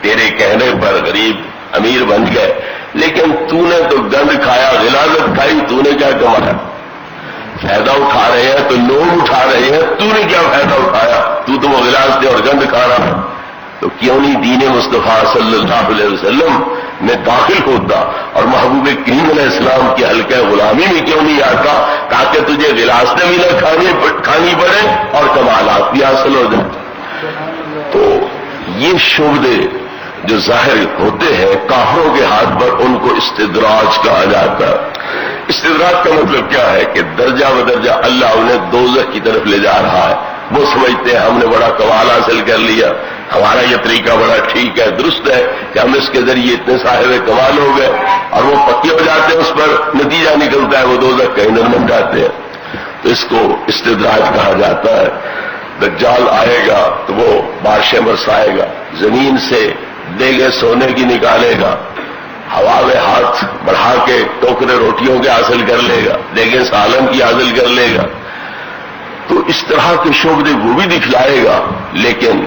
تیرے کہنے پر غریب امیر بن گئے، لیکن تو نے تو گند کھایا، غلاظت کھائی، تو نے کیا کمایا؟ فائدہ اٹھا رہے ہیں تو لوگ اٹھا رہے ہیں، تو نے کیا فائدہ اٹھایا؟ تو وہ غلاظت اور گند کھا رہا ہے، تو کیوں نہیں دین مصطفیٰ صلی اللہ علیہ وسلم میں داخل ہوتا اور محبوب کریم علیہ السلام کی حلقہ غلامی میں کیوں نہیں آتا تاکہ تجھے غلاظتیں بھی نہ کھانی پڑے اور کمالات بھی حاصل ہو جائیں؟ تو یہ شعبے جو ظاہر ہوتے ہیں کافروں کے ہاتھ پر ان کو استدراج کہا جاتا ہے۔ استدراج کا مطلب کیا ہے کہ درجہ بدرجہ اللہ انہیں دوزخ کی طرف لے جا رہا ہے، وہ سمجھتے ہیں ہم نے بڑا کمال حاصل کر لیا، ہمارا یہ طریقہ بڑا ٹھیک ہے، درست ہے کہ ہم اس کے ذریعے اتنے صاحب کمال ہو گئے اور وہ پکے ہو جاتے ہیں، اس پر نتیجہ نکلتا ہے وہ دوزخ کا ایندھن بن جاتے ہیں. تو اس کو استدراج کہا جاتا ہے. دجال آئے گا تو وہ بارشیں برسائے گا، زمین سے دیگیں سونے کی نکالے گا، ہوا میں ہاتھ بڑھا کے ٹوکرے روٹیوں کے حاصل کر لے گا، دیگیں سالن کی حاصل کر لے گا. تو اس طرح کے شعبے وہ بھی دکھلائے گا، لیکن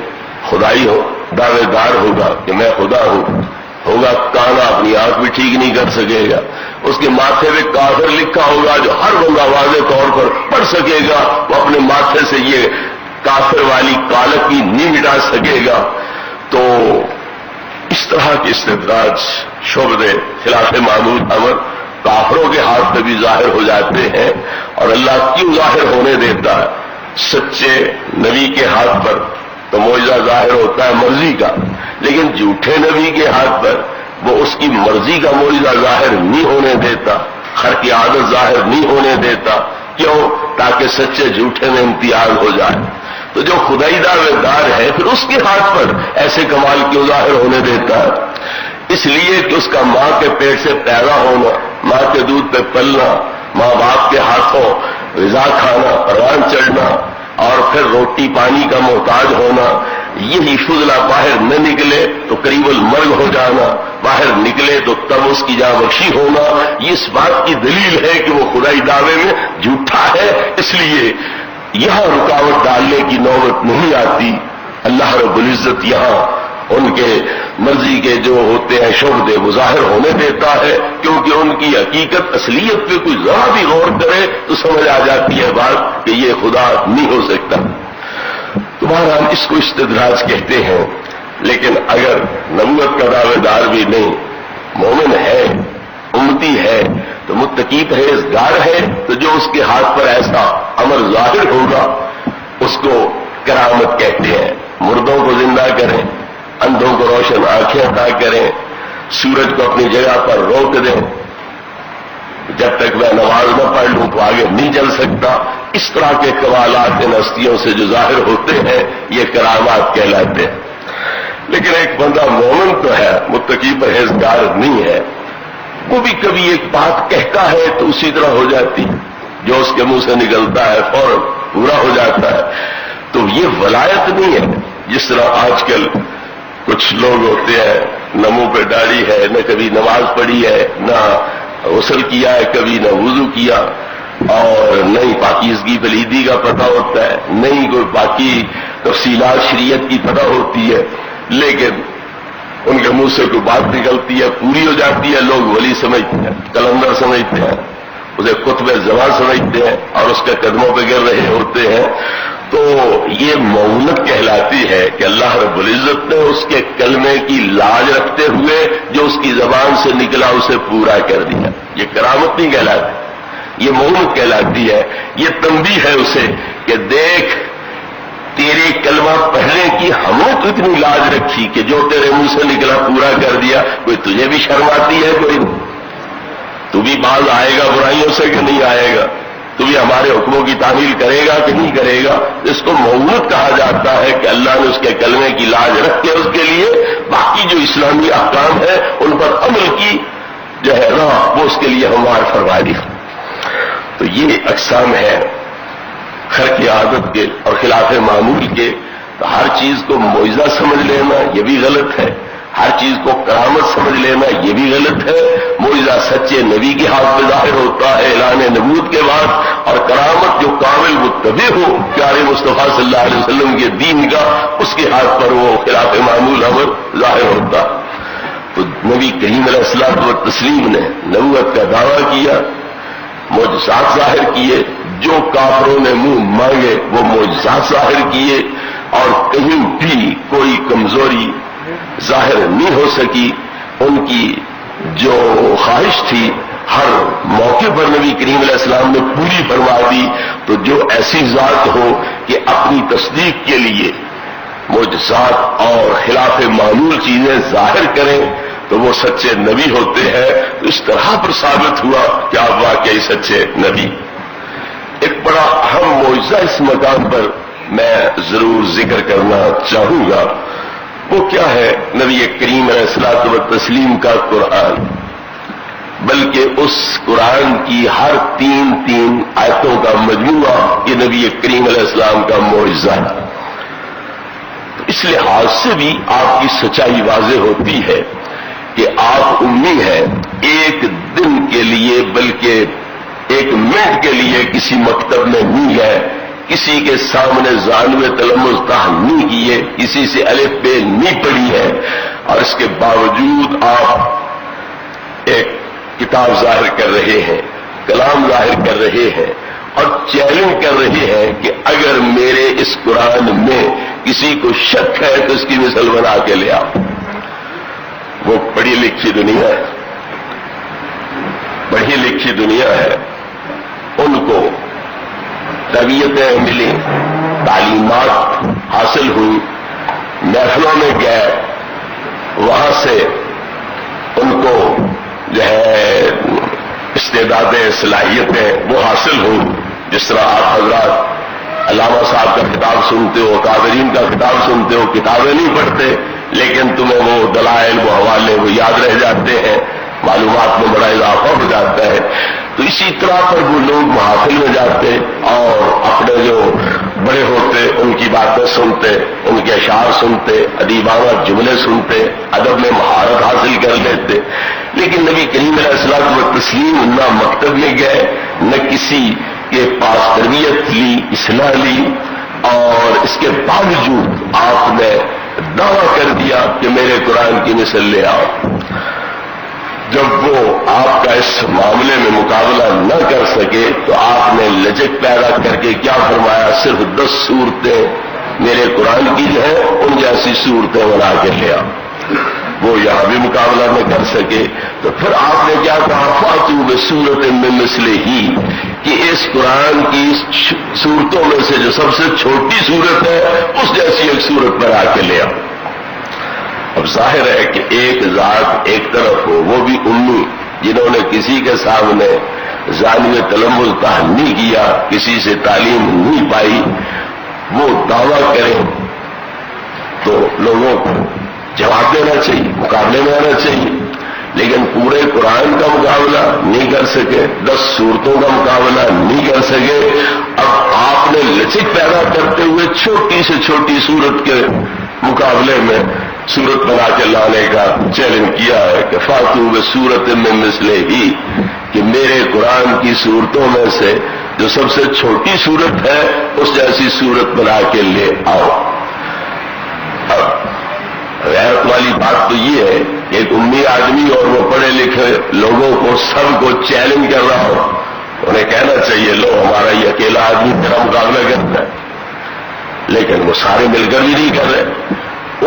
خدائی ہو دعوے دار ہوگا کہ میں خدا ہوں. ہوگا کانا، اپنی آنکھ بھی ٹھیک نہیں کر سکے گا. اس کے ماتھے پہ کافر لکھا ہوگا جو ہر بندہ واضح طور پر پڑھ سکے گا، وہ اپنے ماتھے سے یہ کافر والی کالک کی نہیں مٹا سکے گا. تو اس طرح کے استدراج شعبے خلاف معمول امر کافروں کے ہاتھ میں بھی ظاہر ہو جاتے ہیں. اور اللہ کیوں ظاہر ہونے دیتا ہے؟ سچے نبی کے ہاتھ پر تو معجزہ ظاہر ہوتا ہے مرضی کا، لیکن جھوٹے نبی کے ہاتھ پر وہ اس کی مرضی کا معجزہ ظاہر نہیں ہونے دیتا، خرق عادت ظاہر نہیں ہونے دیتا. کیوں؟ تاکہ سچے جھوٹے میں امتیاز ہو جائے. تو جو خدائی دعوے دار ہے پھر اس کے ہاتھ پر ایسے کمال کیوں ظاہر ہونے دیتا ہے؟ اس لیے کہ اس کا ماں کے پیٹ سے پیدا ہونا، ماں کے دودھ پہ پلنا، ماں باپ کے ہاتھوں غذا کھانا، پروان چڑھنا اور پھر روٹی پانی کا محتاج ہونا، یہی فضلہ باہر نہ نکلے تو قریب المرگ ہو جانا، باہر نکلے تو تب اس کی جاں بخشی ہونا، یہ اس بات کی دلیل ہے کہ وہ خدائی دعوے میں جھوٹا ہے. اس لیے یہاں رکاوٹ ڈالنے کی نوبت نہیں آتی. اللہ رب العزت یہاں ان کے مرضی کے جو ہوتے ہیں شعبے وہ ظاہر ہونے دیتا ہے، کیونکہ ان کی حقیقت اصلیت پہ کوئی ذرا بھی غور کرے تو سمجھ آ جاتی ہے بات کہ یہ خدا نہیں ہو سکتا. تمہارا اس کو استدراج کہتے ہیں. لیکن اگر نبوت کا دعوے دار بھی نہیں، مومن ہے، امتی ہے، تو متقی پرہیزگار ہے، تو جو اس کے ہاتھ پر ایسا امر ظاہر ہوگا اس کو کرامت کہتے ہیں. مردوں کو زندہ کریں، اندھوں کو روشن آنکھیں عطا کریں، سورج کو اپنی جگہ پر روک دیں، جب تک میں نماز نہ پڑھ لوں تو آگے نہیں چل سکتا. اس طرح کے کمالات ان ہستیوں سے جو ظاہر ہوتے ہیں یہ کرامات کہلاتے ہیں. لیکن ایک بندہ مومن تو ہے، متقی پرہیزگار نہیں ہے، وہ بھی کبھی ایک بات کہتا ہے تو اسی طرح ہو جاتی ہے، جو اس کے منہ سے نکلتا ہے فوراً پورا ہو جاتا ہے. تو یہ ولایت نہیں ہے جس طرح آج کل کچھ لوگ ہوتے ہیں، نہ منہ پہ داڑھی ہے، نہ کبھی نماز پڑھی ہے، نہ غسل کیا ہے، کبھی نہ وضو کیا، اور نہ ہی پاکیزگی پلیدی کا پتہ ہوتا ہے، نہ ہی کوئی باقی تفصیلات شریعت کی پتہ ہوتی ہے، لیکن ان کے منہ سے کوئی بات نکلتی ہے پوری ہو جاتی ہے. لوگ ولی سمجھتے ہیں، کلندر سمجھتے ہیں، اسے قطب زمان سمجھتے ہیں اور اس کے قدموں پہ گر رہے ہوتے ہیں. تو یہ مؤونت کہلاتی ہے کہ اللہ رب العزت نے اس کے کلمے کی لاج رکھتے ہوئے جو اس کی زبان سے نکلا اسے پورا کر دیا. یہ کرامت نہیں کہلاتی، یہ مؤونت کہلاتی ہے. یہ تنبیہ ہے اسے کہ دیکھ تیرے کلمہ پڑھنے کی ہم نے تو اتنی لاج رکھی کہ جو تیرے منہ سے نکلا پورا کر دیا. کوئی تجھے بھی شرم آتی ہے؟ کوئی تو بھی باز آئے گا برائیوں سے کہ نہیں آئے گا؟ تو بھی ہمارے حکموں کی تعمیل کرے گا کہ نہیں کرے گا؟ اس کو مؤونت کہا جاتا ہے کہ اللہ نے اس کے کلمے کی لاج رکھ کے اس کے لیے باقی جو اسلامی احکام ہے ان پر عمل کی جو ہے راہ وہ اس کے لیے ہموار فرما دی. تو یہ اقسام ہے خرق عادت کے اور خلاف معمول کے. تو ہر چیز کو معجزہ سمجھ لینا یہ بھی غلط ہے، ہر چیز کو کرامت سمجھ لینا یہ بھی غلط ہے. معجزہ سچے نبی کے ہاتھ میں ظاہر ہوتا ہے اعلان نبوت کے بعد، اور کرامت جو کامل متبع ہو پیارے مصطفیٰ صلی اللہ علیہ وسلم کے دین کا، اس کے ہاتھ پر وہ خلاف معمول امر ظاہر ہوتا. تو نبی کریم علیہ الصلوۃ والتسلیم نے نبوت کا دعویٰ کیا، معجزات ظاہر کیے، جو کافروں نے منہ مانگے وہ معجزات ظاہر کیے، اور کہیں بھی کوئی کمزوری ظاہر نہیں ہو سکی. ان کی جو خواہش تھی ہر موقع پر نبی کریم علیہ السلام نے پوری فرما دی. تو جو ایسی ذات ہو کہ اپنی تصدیق کے لیے معجزات اور خلاف معمول چیزیں ظاہر کریں تو وہ سچے نبی ہوتے ہیں. اس طرح پر ثابت ہوا کہ آپ واقعی سچے نبی. ایک بڑا اہم معجزہ اس مقام پر میں ضرور ذکر کرنا چاہوں گا. وہ کیا ہے؟ نبی کریم علیہ الصلوۃ والتسلیم کا قرآن، بلکہ اس قرآن کی ہر تین آیتوں کا مجموعہ یہ نبی کریم علیہ السلام کا معجزہ ہے۔ اس لحاظ سے بھی آپ کی سچائی واضح ہوتی ہے کہ آپ امی ہیں، ایک دن کے لیے بلکہ ایک منٹ کے لیے کسی مکتب میں نہیں گئے، کسی کے سامنے زانوے تلمذ تاہم نہیں کیے، کسی سے الف بے نہیں پڑھی ہے، اور اس کے باوجود آپ ایک کتاب ظاہر کر رہے ہیں، کلام ظاہر کر رہے ہیں اور چیلنج کر رہے ہیں کہ اگر میرے اس قرآن میں کسی کو شک ہے تو اس کی مثل بنا کے لے آؤ۔ وہ پڑھی لکھی دنیا ہے، پڑھی لکھی دنیا ہے، ان کو تربیتیں ملی، تعلیمات حاصل ہوئی، محفلوں میں گئے، وہاں سے ان کو جو ہے استعدادیں، صلاحیتیں وہ حاصل ہوئی۔ جس طرح آپ حضرات علامہ صاحب کا خطاب سنتے ہو، قادرین کا خطاب سنتے ہو، کتابیں نہیں پڑھتے لیکن تمہیں وہ دلائل، وہ حوالے وہ یاد رہ جاتے ہیں، معلومات میں بڑا اضافہ ہو جاتا ہے۔ تو اسی طرح پر وہ لوگ محافل میں جاتے اور اپنے جو بڑے ہوتے ان کی باتیں سنتے، ان کے اشعار سنتے، ادیبانہ جملے سنتے، ادب میں مہارت حاصل کر لیتے۔ لیکن نبی کریم علیہ الصلوۃ والتسلیم نہ مکتب میں گئے، نہ کسی کے پاس تربیت لی، اصلاح لی، اور اس کے باوجود آپ نے دعویٰ کر دیا کہ میرے قرآن کی مثل لے آؤ۔ جب وہ آپ کا اس معاملے میں مقابلہ نہ کر سکے تو آپ نے لچک پیدا کر کے کیا فرمایا؟ صرف 10 صورتیں میرے قرآن کی جو ہے ان جیسی صورتیں بنا کے لے آؤ۔ وہ یہاں بھی مقابلہ نہ کر سکے تو پھر آپ نے کیا کہا؟ فاتوا بسورۃ من مثلہ، کہ اس قرآن کی صورتوں میں سے جو سب سے چھوٹی صورت ہے اس جیسی ایک صورت بنا کے لے آؤ۔ اب ظاہر ہے کہ ایک ذات ایک طرف ہو، وہ بھی امی جنہوں نے کسی کے سامنے زانوے تلمذ تاہم نہیں کیا، کسی سے تعلیم نہیں پائی، وہ دعویٰ کریں تو لوگوں کو جواب دینا چاہیے، مقابلے میں آنا چاہیے، لیکن پورے قرآن کا مقابلہ نہیں کر سکے، 10 صورتوں کا مقابلہ نہیں کر سکے۔ اب آپ نے لچک پیدا کرتے ہوئے چھوٹی سے چھوٹی صورت کے مقابلے میں صورت بنا کے لانے کا چیلنج کیا ہے کہ فاتوا بسورۃ من مثلہ، کہ میرے قرآن کی صورتوں میں سے جو سب سے چھوٹی صورت ہے اس جیسی صورت بنا کے لے آؤ۔ اب غیرت والی بات تو یہ ہے کہ ایک امی آدمی اور وہ پڑھے لکھے لوگوں کو سب کو چیلنج کر رہا ہو، انہیں کہنا چاہیے لو ہمارا یہ اکیلا آدمی تیرا مقابلہ کرتا ہے، لیکن وہ سارے مل کر بھی نہیں کر رہے۔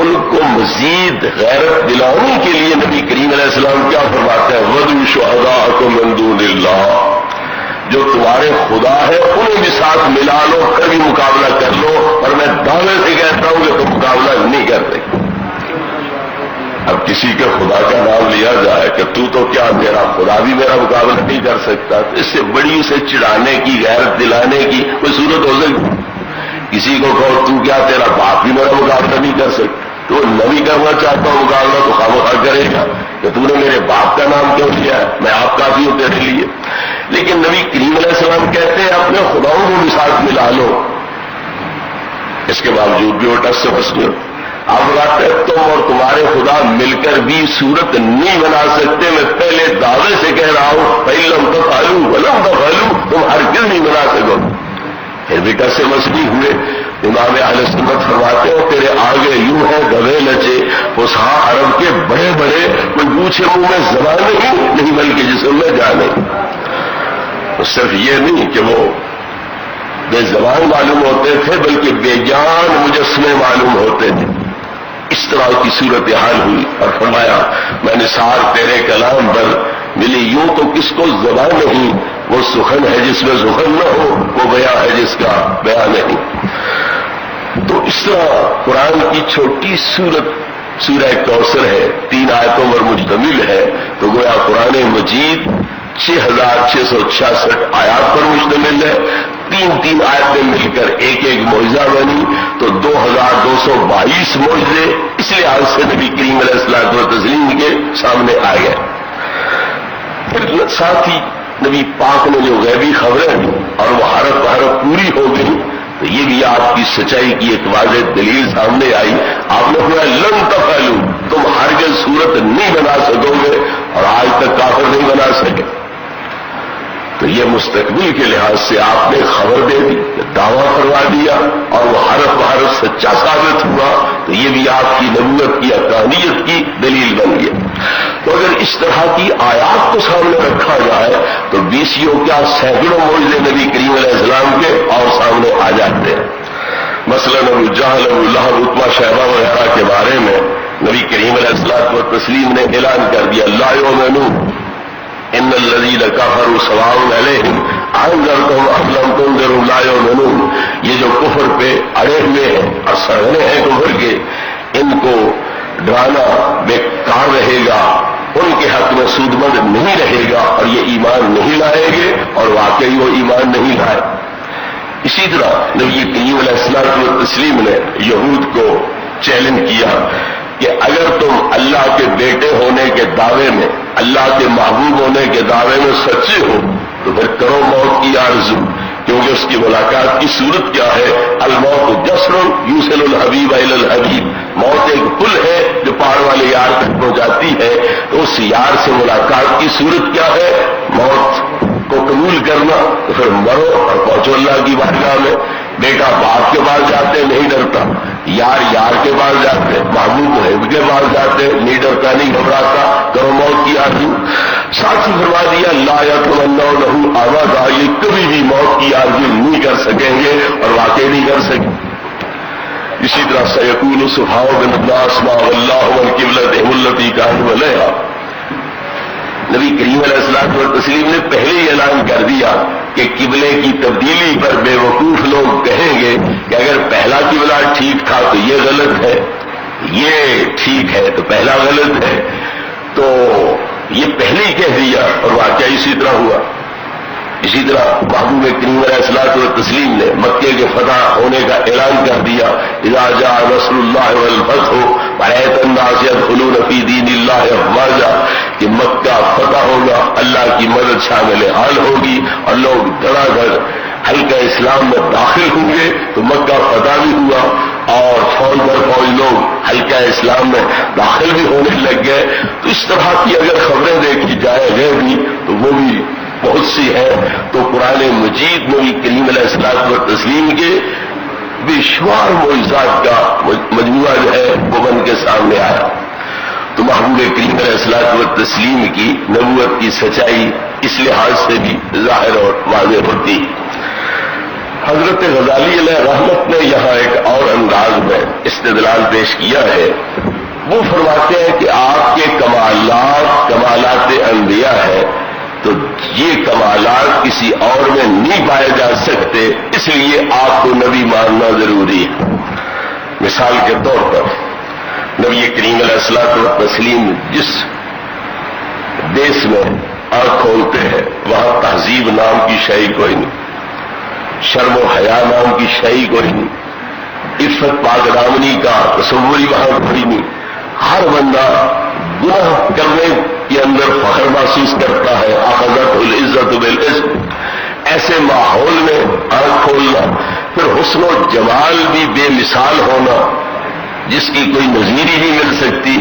ان کو مزید غیرت دلانے کے لیے نبی کریم علیہ السلام کیا فرماتے ہیں؟ وَادْعُوا شُهَدَاءَكُم مِّن دُونِ اللَّهِ، جو تمہارے خدا ہے انہیں بھی ساتھ ملا لو، پھر بھی مقابلہ کر لو، اور میں دعوے سے کہتا ہوں کہ تم مقابلہ نہیں کر سکتے۔ اب کسی کے خدا کا نام لیا جائے کہ تو کیا میرا خدا بھی میرا مقابلہ نہیں کر سکتا، تو اس سے بڑی اسے چڑھانے کی، غیرت دلانے کی کوئی صورت ہو سکتی؟ کسی کو کہو تو کیا تیرا باپ بھی میرا مقابلہ نہیں کر سکتا، تو وہ نبی کرنا چاہتا ہوں مقابلہ تو خواہ کرے گا کہ تو نے میرے باپ کا نام کیوں لیا ہے، میں آپ کافی ہوں تیرے لیے۔ لیکن نبی کریم علیہ السلام کہتے ہیں اپنے خداؤں کو بھی ساتھ ملا لو، اس کے باوجود بھی وہ ٹس سے پھنس گئے۔ آپ بتاتے ہیں تم اور تمہارے خدا مل کر بھی صورت نہیں بنا سکتے، میں پہلے دعوے سے کہہ رہا ہوں فَإِن تَفْعَلُوا وَلَمْ تَفْعَلُوا، تم ہرگز نہیں بنا سکو، پھر بھی ٹس سے مسئلے ہوئے۔ امام اہل سنت فرماتے ہیں تیرے آگے یوں ہے گوے نچے، فصحا عرب کے بڑے بڑے، کوئی پوچھے منہ میں زبان نہیں بلکہ جسم میں جانے۔ تو صرف یہ نہیں کہ وہ بے زبان معلوم ہوتے تھے بلکہ بے جان مجسمے معلوم ہوتے تھے۔ اس طرح کی صورتحال ہوئی اور فرمایا میں نثار تیرے کلام پر ملی، یوں تو کس کو زبان نہیں، وہ سخن ہے جس میں سخن نہ ہو، وہ بیان ہے جس کا بیان نہیں۔ تو اس طرح قرآن کی چھوٹی صورت سورہ کوثر ہے، 3 آیتوں پر مشتمل ہے، تو گویا قرآن مجید 6666 آیات پر مشتمل ہے، 3 آیتیں مل کر ایک معجزہ بنی تو 2222 معجزے اس لحاظ سے نبی کریم علیہ الصلوۃ والتسلیم کے سامنے آ گئے. پھر ساتھ ہی نبی پاک نے جو غیبی خبریں دی اور وہ حرف بحرف پوری ہو گئی تو یہ بھی آپ کی سچائی کی ایک واضح دلیل سامنے آئی. آپ نے پورا لن تفعلوا، تم ہرگز صورت نہیں بنا سکو گے اور آج تک کافر نہیں بنا سکے. تو یہ مستقبل کے لحاظ سے آپ نے خبر دے دی، دعویٰ کروا دیا اور وہ حرف بحرف سچا ثابت ہوا تو یہ بھی آپ کی نبوت کی حقانیت کی دلیل بن گیا. تو اگر اس طرح کی آیات کو سامنے رکھا جائے تو 20 کیا سینکڑوں معجزے نبی کریم علیہ السلام کے اور سامنے آ جاتے ہیں. مثلا ابو جہل، ابو لہب، عتبہ، شیبہ وغیرہ کے بارے میں نبی کریم علیہ الصلوۃ والتسلیم نے اعلان کر دیا لا یؤمنون ان الذین کفروا سواء علیہم انذرتہم ام لم تنذرہم لا یؤمنون. یہ جو کفر پہ اڑے ہوئے ہیں اور سرگنے ہیں کفر کے، ان کو ڈرانا بیکار رہے گا، ان کے حق میں سود مند نہیں رہے گا اور یہ ایمان نہیں لائیں گے اور واقعی وہ ایمان نہیں لائے. اسی طرح نبی کریم علیہ الصلوۃ والتسلیم نے یہود کو چیلنج کیا کہ اگر تم اللہ کے بیٹے ہونے کے دعوے میں، اللہ کے محبوب ہونے کے دعوے میں سچے ہو تو پھر کرو موت کی آرزو، کیونکہ اس کی ملاقات کی صورت کیا ہے؟ الموت جسر یوصل الحبیب الی الحبیب. موت ایک پل ہے جو پار والے یار تک پہنچاتی ہے. تو اس یار سے ملاقات کی صورت کیا ہے؟ موت کو قبول کرنا. تو پھر مرو اور پہنچو اللہ کی بارگاہ میں. بیٹا باپ کے پاس جاتے نہیں ڈرتا، یار کے پاس جاتے، محبوب محب کے پاس جاتے نہیں ڈرتا نہیں گھبراتا، کرو موت کی آرزو. ساتھ ہی فرما دیا لا یتمنونہ ابدا، یہ کبھی بھی موت کی آرزو نہیں کر سکیں گے اور واقع نہیں کر سکیں. اسی طرح سیقول السفہاء من الناس ما ولاھم عن قبلتہم التی کانوا علیہا. نبی کریم علیہ الصلوۃ والتسلیم نے پہلے ہی اعلان کر دیا کہ قبلے کی تبدیلی پر بے وقوف لوگ کہیں گے کہ اگر پہلا قبلہ ٹھیک تھا تو یہ غلط ہے، یہ ٹھیک ہے تو پہلا غلط ہے. تو یہ پہلے ہی کہہ دیا اور واقعہ اسی طرح ہوا. اسی طرح محبوب کریم علیہ الصلوۃ والتسلیم نے مکے کے فتح ہونے کا اعلان کر دیا اذا جاء نصر اللہ والفتح ورأیت الناس يدخلون فی دین اللہ افواجا، کہ مکہ فتح ہوگا، اللہ کی مدد شامل حال ہوگی اور لوگ دھڑا دھڑ حلقہ اسلام میں داخل ہوں گے. تو مکہ فتح بھی ہوا اور فوج در فوج لوگ حلقہ اسلام میں داخل بھی ہونے لگ گئے. تو اس طرح کی اگر خبریں دیکھی جائے غیبی تو وہ بھی بہت سی ہے. تو قرآن مجید نبی کریم علیہ الصلوۃ والتسلیم کے بے شمار معجزات کا مجموعہ جو ہے وہ بن کے سامنے آیا. تو محبوب کریم علیہ الصلوۃ والتسلیم کی نبوت کی سچائی اس لحاظ سے بھی ظاہر اور واضح ہوتی. حضرت غزالی علیہ رحمت نے یہاں ایک اور انداز میں استدلال پیش کیا ہے. وہ فرماتے ہیں کہ آپ کے کمالات انبیاء ہے تو یہ کمالات کسی اور میں نہیں پائے جا سکتے، اس لیے آپ کو نبی ماننا ضروری ہے. مثال کے طور پر نبی کریم علیہ الصلوۃ والتسلیم جس دیش میں آنکھ کھولتے ہیں وہاں تہذیب نام کی شے کوئی نہیں، شرم و حیا نام کی شے کوئی نہیں، عفت پاک دامنی کا تصوری وہاں کوئی نہیں. ہر بندہ گناہ کرنے کے اندر فخر محسوس کرتا ہے. اخذت العزت بالاسم. ایسے ماحول میں آنکھ کھولنا، پھر حسن و جمال بھی بے مثال ہونا جس کی کوئی نظیر ہی نہیں مل سکتی.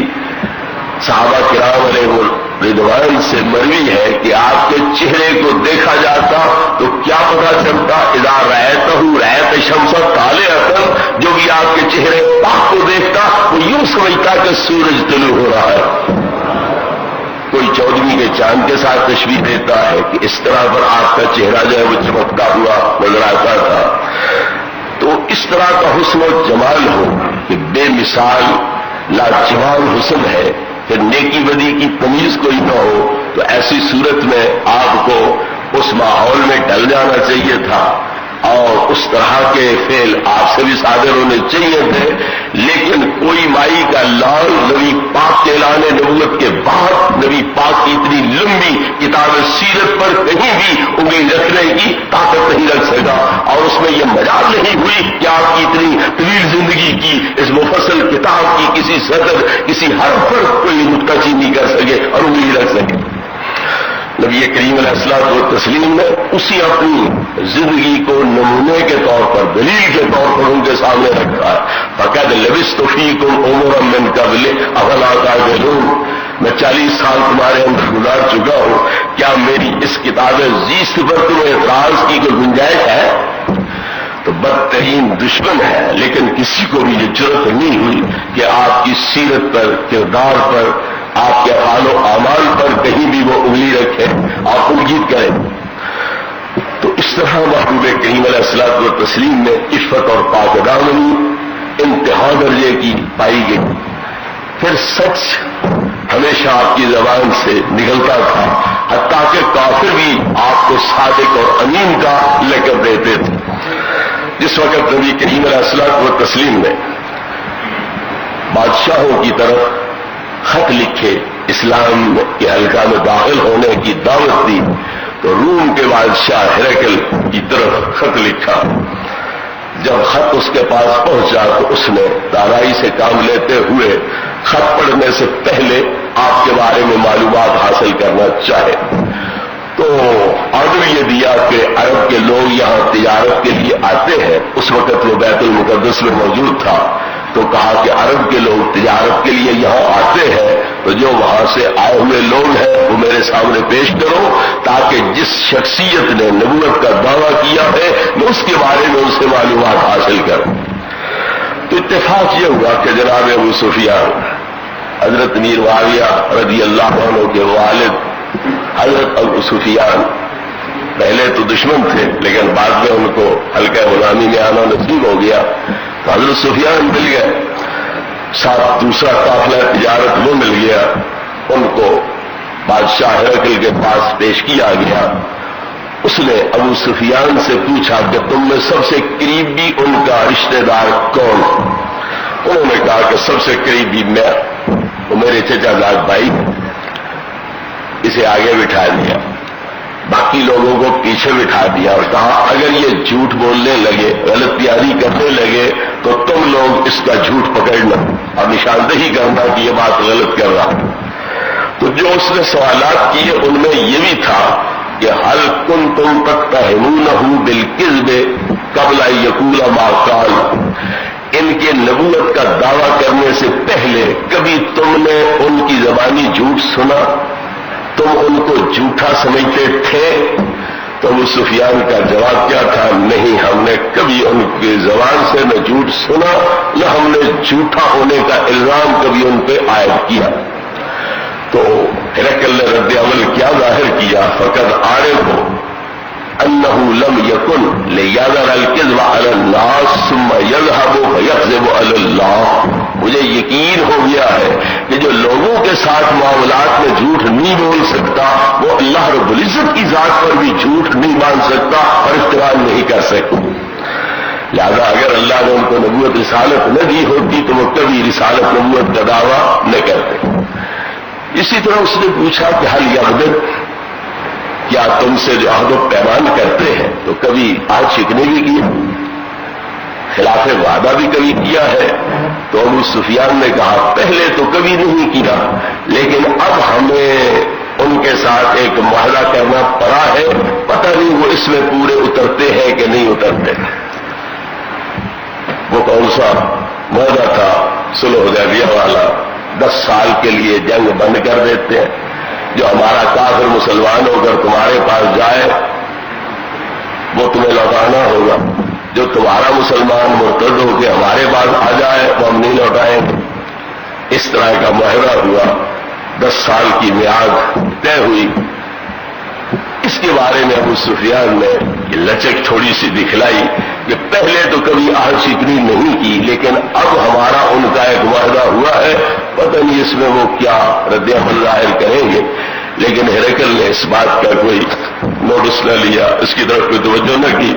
صحابہ کرام علیہ رضوان سے مروی ہے کہ آپ کے چہرے کو دیکھا جاتا تو کیا پتا چلتا؟ اذا رأیتہ شمس طالعۃ، جو بھی آپ کے چہرے پاک کو دیکھتا وہ یوں سمجھتا کہ سورج طلوع ہو رہا ہے. کوئی 14ویں کے چاند کے ساتھ تشبیہ دیتا ہے کہ اس طرح پر آپ کا چہرہ جو ہے وہ چمکتا ہوا نظر آتا تھا. تو اس طرح کا حسن و جمال ہو کہ بے مثال لاجواب حسن ہے، پھر نیکی بدی کی تمیز کوئی نہ ہو، تو ایسی صورت میں آپ کو اس ماحول میں ڈل جانا چاہیے تھا اور اس طرح کے فعل آپ سے بھی صادر ہونے چاہیے تھے. لیکن کوئی مائی کا لال نبی پاک کے اعلان نبوت کے بعد نبی پاک کی اتنی لمبی کتاب سیرت پر کہیں بھی انگلی رکھنے کرنے کی طاقت نہیں رکھ سکا، اور اس میں یہ مجال نہیں ہوئی کہ آپ کی اتنی طویل زندگی کی اس مفصل کتاب کی کسی سطر کسی حرف پر کوئی نکتہ چینی کر سکے اور انگلی رکھ سکے۔ نبی کریم علیہ الصلوۃ والتسلیم نے اسی اپنی زندگی کو نمونے کے طور پر دلیل کے طور پر ان کے سامنے رکھا ہے۔ فقد لبثت فیکم عمرا من قبل افلا تعقلون، میں 40 سال تمہارے اندر گزار چکا ہوں، کیا میری اس کتاب عزیز پر تمہیں اعتراض کی کوئی گنجائش ہے؟ تو بدترین دشمن ہے، لیکن کسی کو بھی یہ جرأت نہیں ہوئی کہ آپ کی سیرت پر، کردار پر، آپ کے حال و اعمال پر کہیں بھی وہ انگلی رکھے اور تنقید کرے۔ تو اس طرح محبوب کریم علیہ الصلوۃ والتسلیم میں عفت اور پاک دامنی انتہا درجے کی پائی گئی۔ پھر سچ ہمیشہ آپ کی زبان سے نکلتا تھا، حتیٰ کہ کافر بھی آپ کو صادق اور امین کا لقب دیتے تھے۔ جس وقت نبی کریم علیہ الصلوۃ والتسلیم نے بادشاہوں کی طرف خط لکھے، اسلام کے حلقہ میں داخل ہونے کی دعوت دی، تو روم کے بادشاہ ہرقل کی طرف خط لکھا۔ جب خط اس کے پاس پہنچا تو اس نے دانائی سے کام لیتے ہوئے خط پڑھنے سے پہلے آپ کے بارے میں معلومات حاصل کرنا چاہے تو آرڈر یہ دیا کہ عرب کے لوگ یہاں تجارت کے لیے آتے ہیں۔ اس وقت وہ بیت المقدس میں موجود تھا، تو کہا کہ عرب کے لوگ تجارت کے لیے یہاں آتے ہیں، تو جو وہاں سے آئے ہوئے لوگ ہیں وہ میرے سامنے پیش کرو، تاکہ جس شخصیت نے نبوت کا دعویٰ کیا ہے میں اس کے بارے میں ان سے معلومات حاصل کروں۔ تو اتفاق یہ ہوا کہ جناب ابو سفیان حضرت میر معاویہ رضی اللہ عنہ کے والد حضرت ابو سفیان پہلے تو دشمن تھے، لیکن بعد میں ان کو حلقہ غلامی میں آنا نصیب ہو گیا، تو حضرت سفیان مل گئے، ساتھ دوسرا قافلہ تجارت وہ مل گیا، ان کو بادشاہ ہرقل کے پاس پیش کیا گیا۔ اس نے ابو سفیان سے پوچھا کہ تم میں سب سے قریبی ان کا رشتہ دار کون؟ انہوں نے کہا کہ سب سے قریبی میں، وہ میرے چچا زاد بھائی، اسے آگے بٹھا دیا، باقی لوگوں کو پیچھے بٹھا دیا اور کہا اگر یہ جھوٹ بولنے لگے، غلط تیاری کرنے لگے تو تم لوگ اس کا جھوٹ پکڑنا اور نشاندہی کرنا کہ یہ بات غلط کر رہا۔ تو جو اس نے سوالات کیے ان میں یہ بھی تھا کہ حل کنتم تتہمونہ بالکذب قبل ان یقول ما قال، ان کے نبوت کا دعویٰ کرنے سے پہلے کبھی تم نے ان کی زبانی جھوٹ سنا؟ تم ان کو جھوٹا سمجھتے تھے؟ تو ابو سفیان کا جواب کیا تھا؟ نہیں، ہم نے کبھی ان کی زبان سے نہ جھوٹ سنا، نہ ہم نے جھوٹا ہونے کا الزام کبھی ان پہ عائد کیا۔ تو ہرقل نے رد عمل کیا ظاہر کیا، فقد عارف انہ لم یکن لیذر الکذب علی الناس ثم یذهب فیکذب علی اللہ، مجھے یقین ہو گیا ہے کہ جو لوگوں کے ساتھ معاملات میں جھوٹ نہیں بول سکتا وہ اللہ رب العزت کی ذات پر بھی جھوٹ نہیں باندھ سکتا اور افتراء نہیں کر سکتا۔ لہذا اگر اللہ نے ان کو نبوت رسالت نہ دی ہوتی تو وہ کبھی رسالت نبوت کا دعویٰ نہ کرتے۔ اسی طرح اس نے پوچھا کہ حل یغدر، کیا تم سے جو عہد و پیمان کرتے ہیں تو کبھی آج شکنے بھی کیے، خلاف وعدہ بھی کبھی کیا ہے؟ تو ابو سفیان نے کہا پہلے تو کبھی نہیں کیا، لیکن اب ہمیں ان کے ساتھ ایک معاہدہ کرنا پڑا ہے، پتہ نہیں وہ اس میں پورے اترتے ہیں کہ نہیں اترتے۔ وہ کون سا معاہدہ تھا؟ صلح حدیبیہ والا، 10 سال کے لیے جنگ بند کر دیتے ہیں، جو ہمارا کافر مسلمان ہو کر تمہارے پاس جائے وہ تمہیں لوٹانا ہوگا، جو تمہارا مسلمان مرتد ہو کے ہمارے پاس آ جائے وہ ہم نہیں لوٹائیں گے۔ اس طرح کا معاہدہ ہوا، 10 سال کی میعاد طے ہوئی۔ اس کے بارے میں ابو سفیان نے لچک تھوڑی سی دکھلائی کہ پہلے تو کبھی عہد شکنی نہیں کی، لیکن اب ہمارا ان کا ایک معاہدہ ہوا ہے، پتہ نہیں اس میں وہ کیا رد عمل ظاہر کریں گے۔ لیکن ہرقل نے اس بات کا کوئی نوٹس نہ لیا، اس کی طرف کوئی توجہ نہ کی۔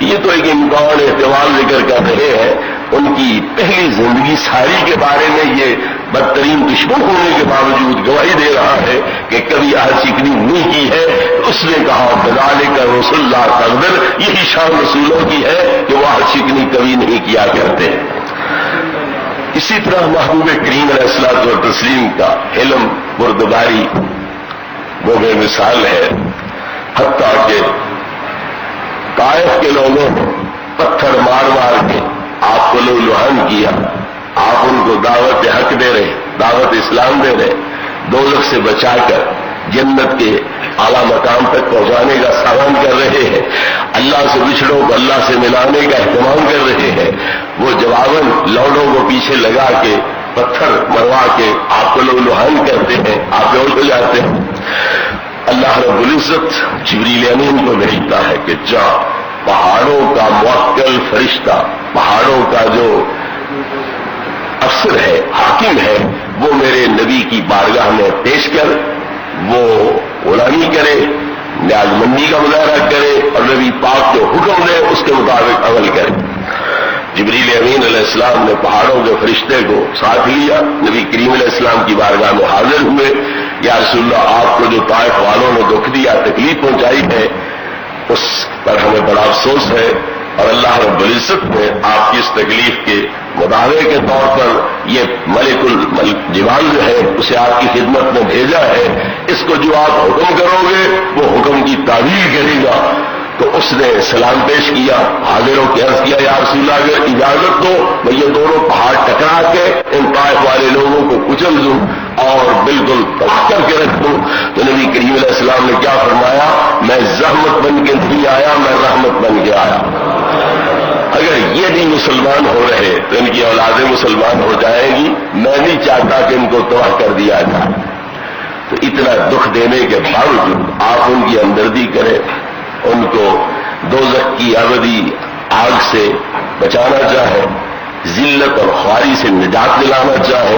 یہ تو ایک امکان احتمال ذکر کر رہے ہیں، ان کی پہلی زندگی ساری کے بارے میں یہ بدترین دشمن ہونے کے باوجود گواہی دے رہا ہے کہ کبھی عہد شکنی نہیں کی ہے. اس نے کہا بذالک رسول اللہ تقدر، یہی شان رسولوں کی ہے کہ وہ عہد شکنی کبھی نہیں کیا کرتے. اسی طرح محبوب کریم علیہ الصلوۃ والتسلیم کا علم بردباری وہ بے مثال ہے. حتیٰ کہ طائف کے لوگوں نے پتھر مار مار کے آپ کو لہن کیا. آپ ان کو دعوت حق دے رہے، دعوت اسلام دے رہے، دوزخ سے بچا کر جنت کے اعلیٰ مقام تک پہنچانے کا سامان کر رہے ہیں. اللہ سے بچھڑوں کو اللہ سے ملانے کا اہتمام کر رہے ہیں. وہ جواباً لوڈوں کو پیچھے لگا کے پتھر مروا کے آپ کو لوگ لوہان کرتے ہیں، آپ بیہوش ہو جاتے ہیں. اللہ رب العزت جبریل امین کو بھیجتا ہے کہ جا پہاڑوں کا موکل فرشتہ، پہاڑوں کا جو افسر ہے، حاکم ہے، وہ میرے نبی کی بارگاہ میں پیش کر وہ غلامی کرے، نیاز مندی کا مظاہرہ کرے اور نبی پاک جو حکم دے اس کے مطابق عمل کرے. جبریل امین علیہ السلام نے پہاڑوں کے فرشتے کو ساتھ لیا، نبی کریم علیہ السلام کی بارگاہ میں حاضر ہوئے. یا رسول اللہ، آپ کو جو طائف والوں نے دکھ دیا، تکلیف پہنچائی ہے، اس پر ہمیں بڑا افسوس ہے، اور اللہ رب العزت نے آپ کی اس تکلیف کے مداوے کے طور پر یہ ملک الجبال جو ہے اسے آپ کی خدمت میں بھیجا ہے. اس کو جو آپ حکم کرو گے وہ حکم کی تعویل کرے گا. تو اس نے سلام پیش کیا، حاضروں کے عرض کیا یا رسول اللہ اگر اجازت دو میں یہ دونوں پہاڑ ٹکرا کے ان طائف والے لوگوں کو کچل دوں اور بالکل تباہ کر کے رکھ دوں. تو نبی کریم علیہ السلام نے کیا فرمایا؟ میں زحمت بن کے نہیں آیا، میں رحمت بن کے آیا. اگر یہ بھی مسلمان ہو رہے تو ان کی اولادیں مسلمان ہو جائیں گی. میں نہیں چاہتا کہ ان کو تباہ کر دیا جائے. تو اتنا دکھ دینے کے باوجود آپ ان کی ہمدردی کریں، ان کو دوزخ کی ابدی آگ سے بچانا چاہے، ذلت اور خواری سے نجات دلانا چاہے،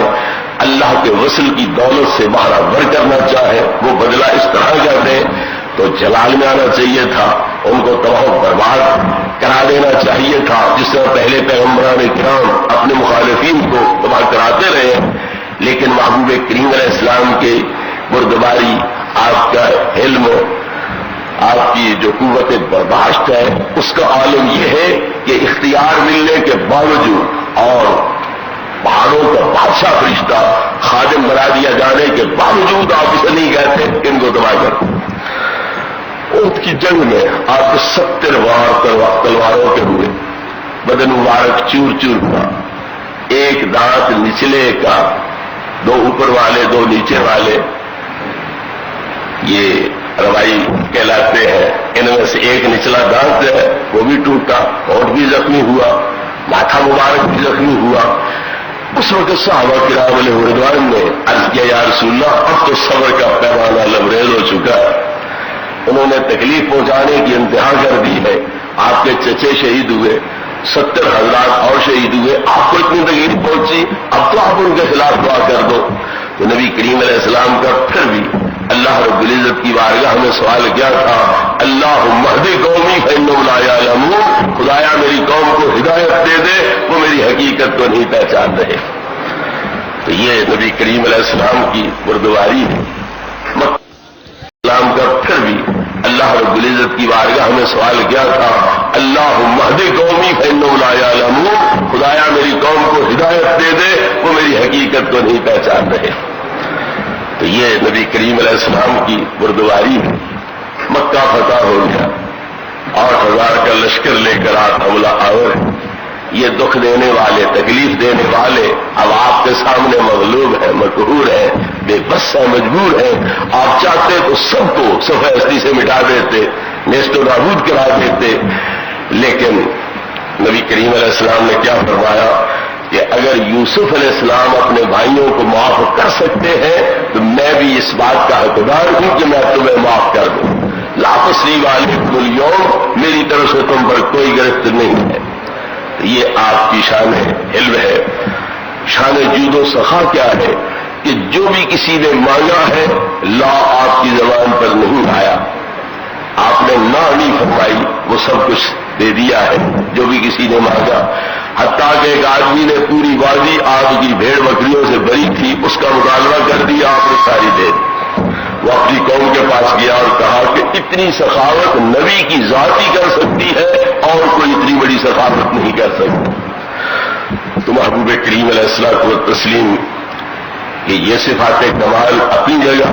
اللہ کے وصل کی دولت سے باہر بھر کرنا چاہے، وہ بدلہ اس طرح کر دے تو جلال میں آنا چاہیے تھا، ان کو تباہ و برباد کرا دینا چاہیے تھا، جس طرح پہلے پیغمبران کرام اپنے مخالفین کو تباہ کراتے رہے. لیکن محبوب کریم علیہ السلام کے بردباری، آپ کا علم، آپ کی جو قوت برداشت ہے، اس کا عالم یہ ہے کہ اختیار ملنے کے باوجود اور پہاڑوں کا بادشاہ فرشتہ خادم بنا دیا جانے کے باوجود آپ اسے نہیں کہتے ان کو تباہ کر. اونٹ کی جنگ میں آپ کو 70 وار تلواروں کے ہوئے، بدن مبارک چور چور ہوا، ایک دانت نچلے کا، 2 اوپر والے 2 نیچے والے، یہ روائی کہلاتے ہیں. ان میں سے ایک نچلا دانت ہے وہ بھی ٹوٹا، ہونٹ بھی زخمی ہوا، ماتھا مبارک بھی زخمی ہوا. اس وقت صحابہ کرام علیہ رضوان نے عرض کیا یا رسول اللہ اب تو صبر کا پیمانہ لبریز ہو چکا ہے. انہوں نے تکلیف پہنچانے کی انتہا کر دی ہے. آپ کے چچے شہید ہوئے، 70 حضرات اور شہید ہوئے، آپ کو اتنی تکلیف پہنچی، اب تو آپ ان کے خلاف دعا کر دو. تو نبی کریم علیہ السلام کا پھر بھی اللہ رب العزت کی بارگاہ میں سوال کیا تھا، اللہم اہد قومی فانہم لا یعلمون، خدایا میری قوم کو ہدایت دے دے، وہ میری حقیقت کو نہیں پہچان رہے. تو یہ نبی کریم علیہ السلام کی بردباری ہے. اسلام کا پھر بھی اللہ رب العزت کی بارگاہ میں سوال کیا تھا، اللہم اہد قومی فانہم لا یعلمون، خدایا میری قوم کو ہدایت دے دے، وہ میری حقیقت کو نہیں پہچان رہے. تو یہ نبی کریم علیہ السلام کی بردباری ہے. مکہ فتح ہو گیا، 8000 کا لشکر لے کر آپ حملہ آور ہیں. یہ دکھ دینے والے، تکلیف دینے والے اب آپ کے سامنے مغلوب ہیں، مقہور ہیں، بے بس ہیں، مجبور ہیں. آپ چاہتے تو سب کو صفحہ ہستی سے مٹا دیتے، نیست و نابود کرا دیتے. لیکن نبی کریم علیہ السلام نے کیا فرمایا کہ اگر یوسف علیہ السلام اپنے بھائیوں کو معاف کر سکتے ہیں تو میں بھی اس بات کا حقدار ہوں کہ میں تمہیں معاف کر دوں. لا تصریب علیکم اليوم، میری طرف سے تم پر کوئی گرفت نہیں ہے. یہ آپ کی شان علم ہے. شان جود و سخا کیا ہے کہ جو بھی کسی نے مانگا ہے لا آپ کی زبان پر نہیں آیا، آپ نے نہ نہیں فرمائی، وہ سب کچھ دے دیا ہے جو بھی کسی نے مانگا. حتیٰ کہ ایک آدمی نے پوری وادی آپ کی بھیڑ بکریوں سے بری تھی، اس کا مطالبہ کر دیا، آپ نے ساری دے دی۔ وہ اپنی قوم کے پاس گیا اور کہا کہ اتنی سخاوت نبی کی ذات ہی کر سکتی ہے، اور کوئی اتنی بڑی سخاوت نہیں کر سکتی۔ تو محبوب کریم علیہ الصلوۃ والتسلیم کہ یہ صفات کمال اپنی جگہ،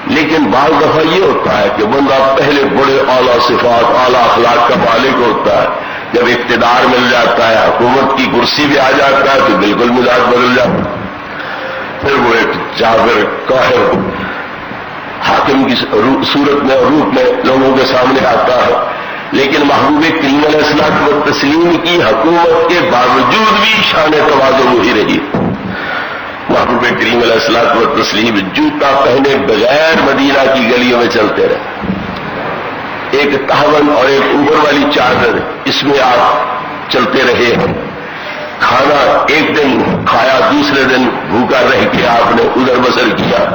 لیکن بعض دفعہ یہ ہوتا ہے کہ بندہ پہلے بڑے اعلیٰ صفات اعلیٰ اخلاق کا مالک ہوتا ہے، جب اقتدار مل جاتا ہے، حکومت کی کرسی پہ آ جاتا ہے تو بالکل مزاج بدل جاتا ہے، پھر وہ ایک جابر قاہر حاکم کی صورت میں اور روپ میں لوگوں کے سامنے آتا ہے۔ لیکن محبوب کریم علیہ الصلوۃ والتسلیم کی حکومت کے باوجود بھی شان تواضع وہی رہی۔ محبوب کریم علیہ الصلوۃ والتسلیم جوتا پہنے بغیر مدینہ کی گلیوں میں چلتے رہے، ایک تہون اور ایک اوپر والی چادر، اس میں آپ چلتے رہے ہیں۔ کھانا ایک دن کھایا، دوسرے دن بھوکا رہ کے آپ نے ادھر بسر کیا۔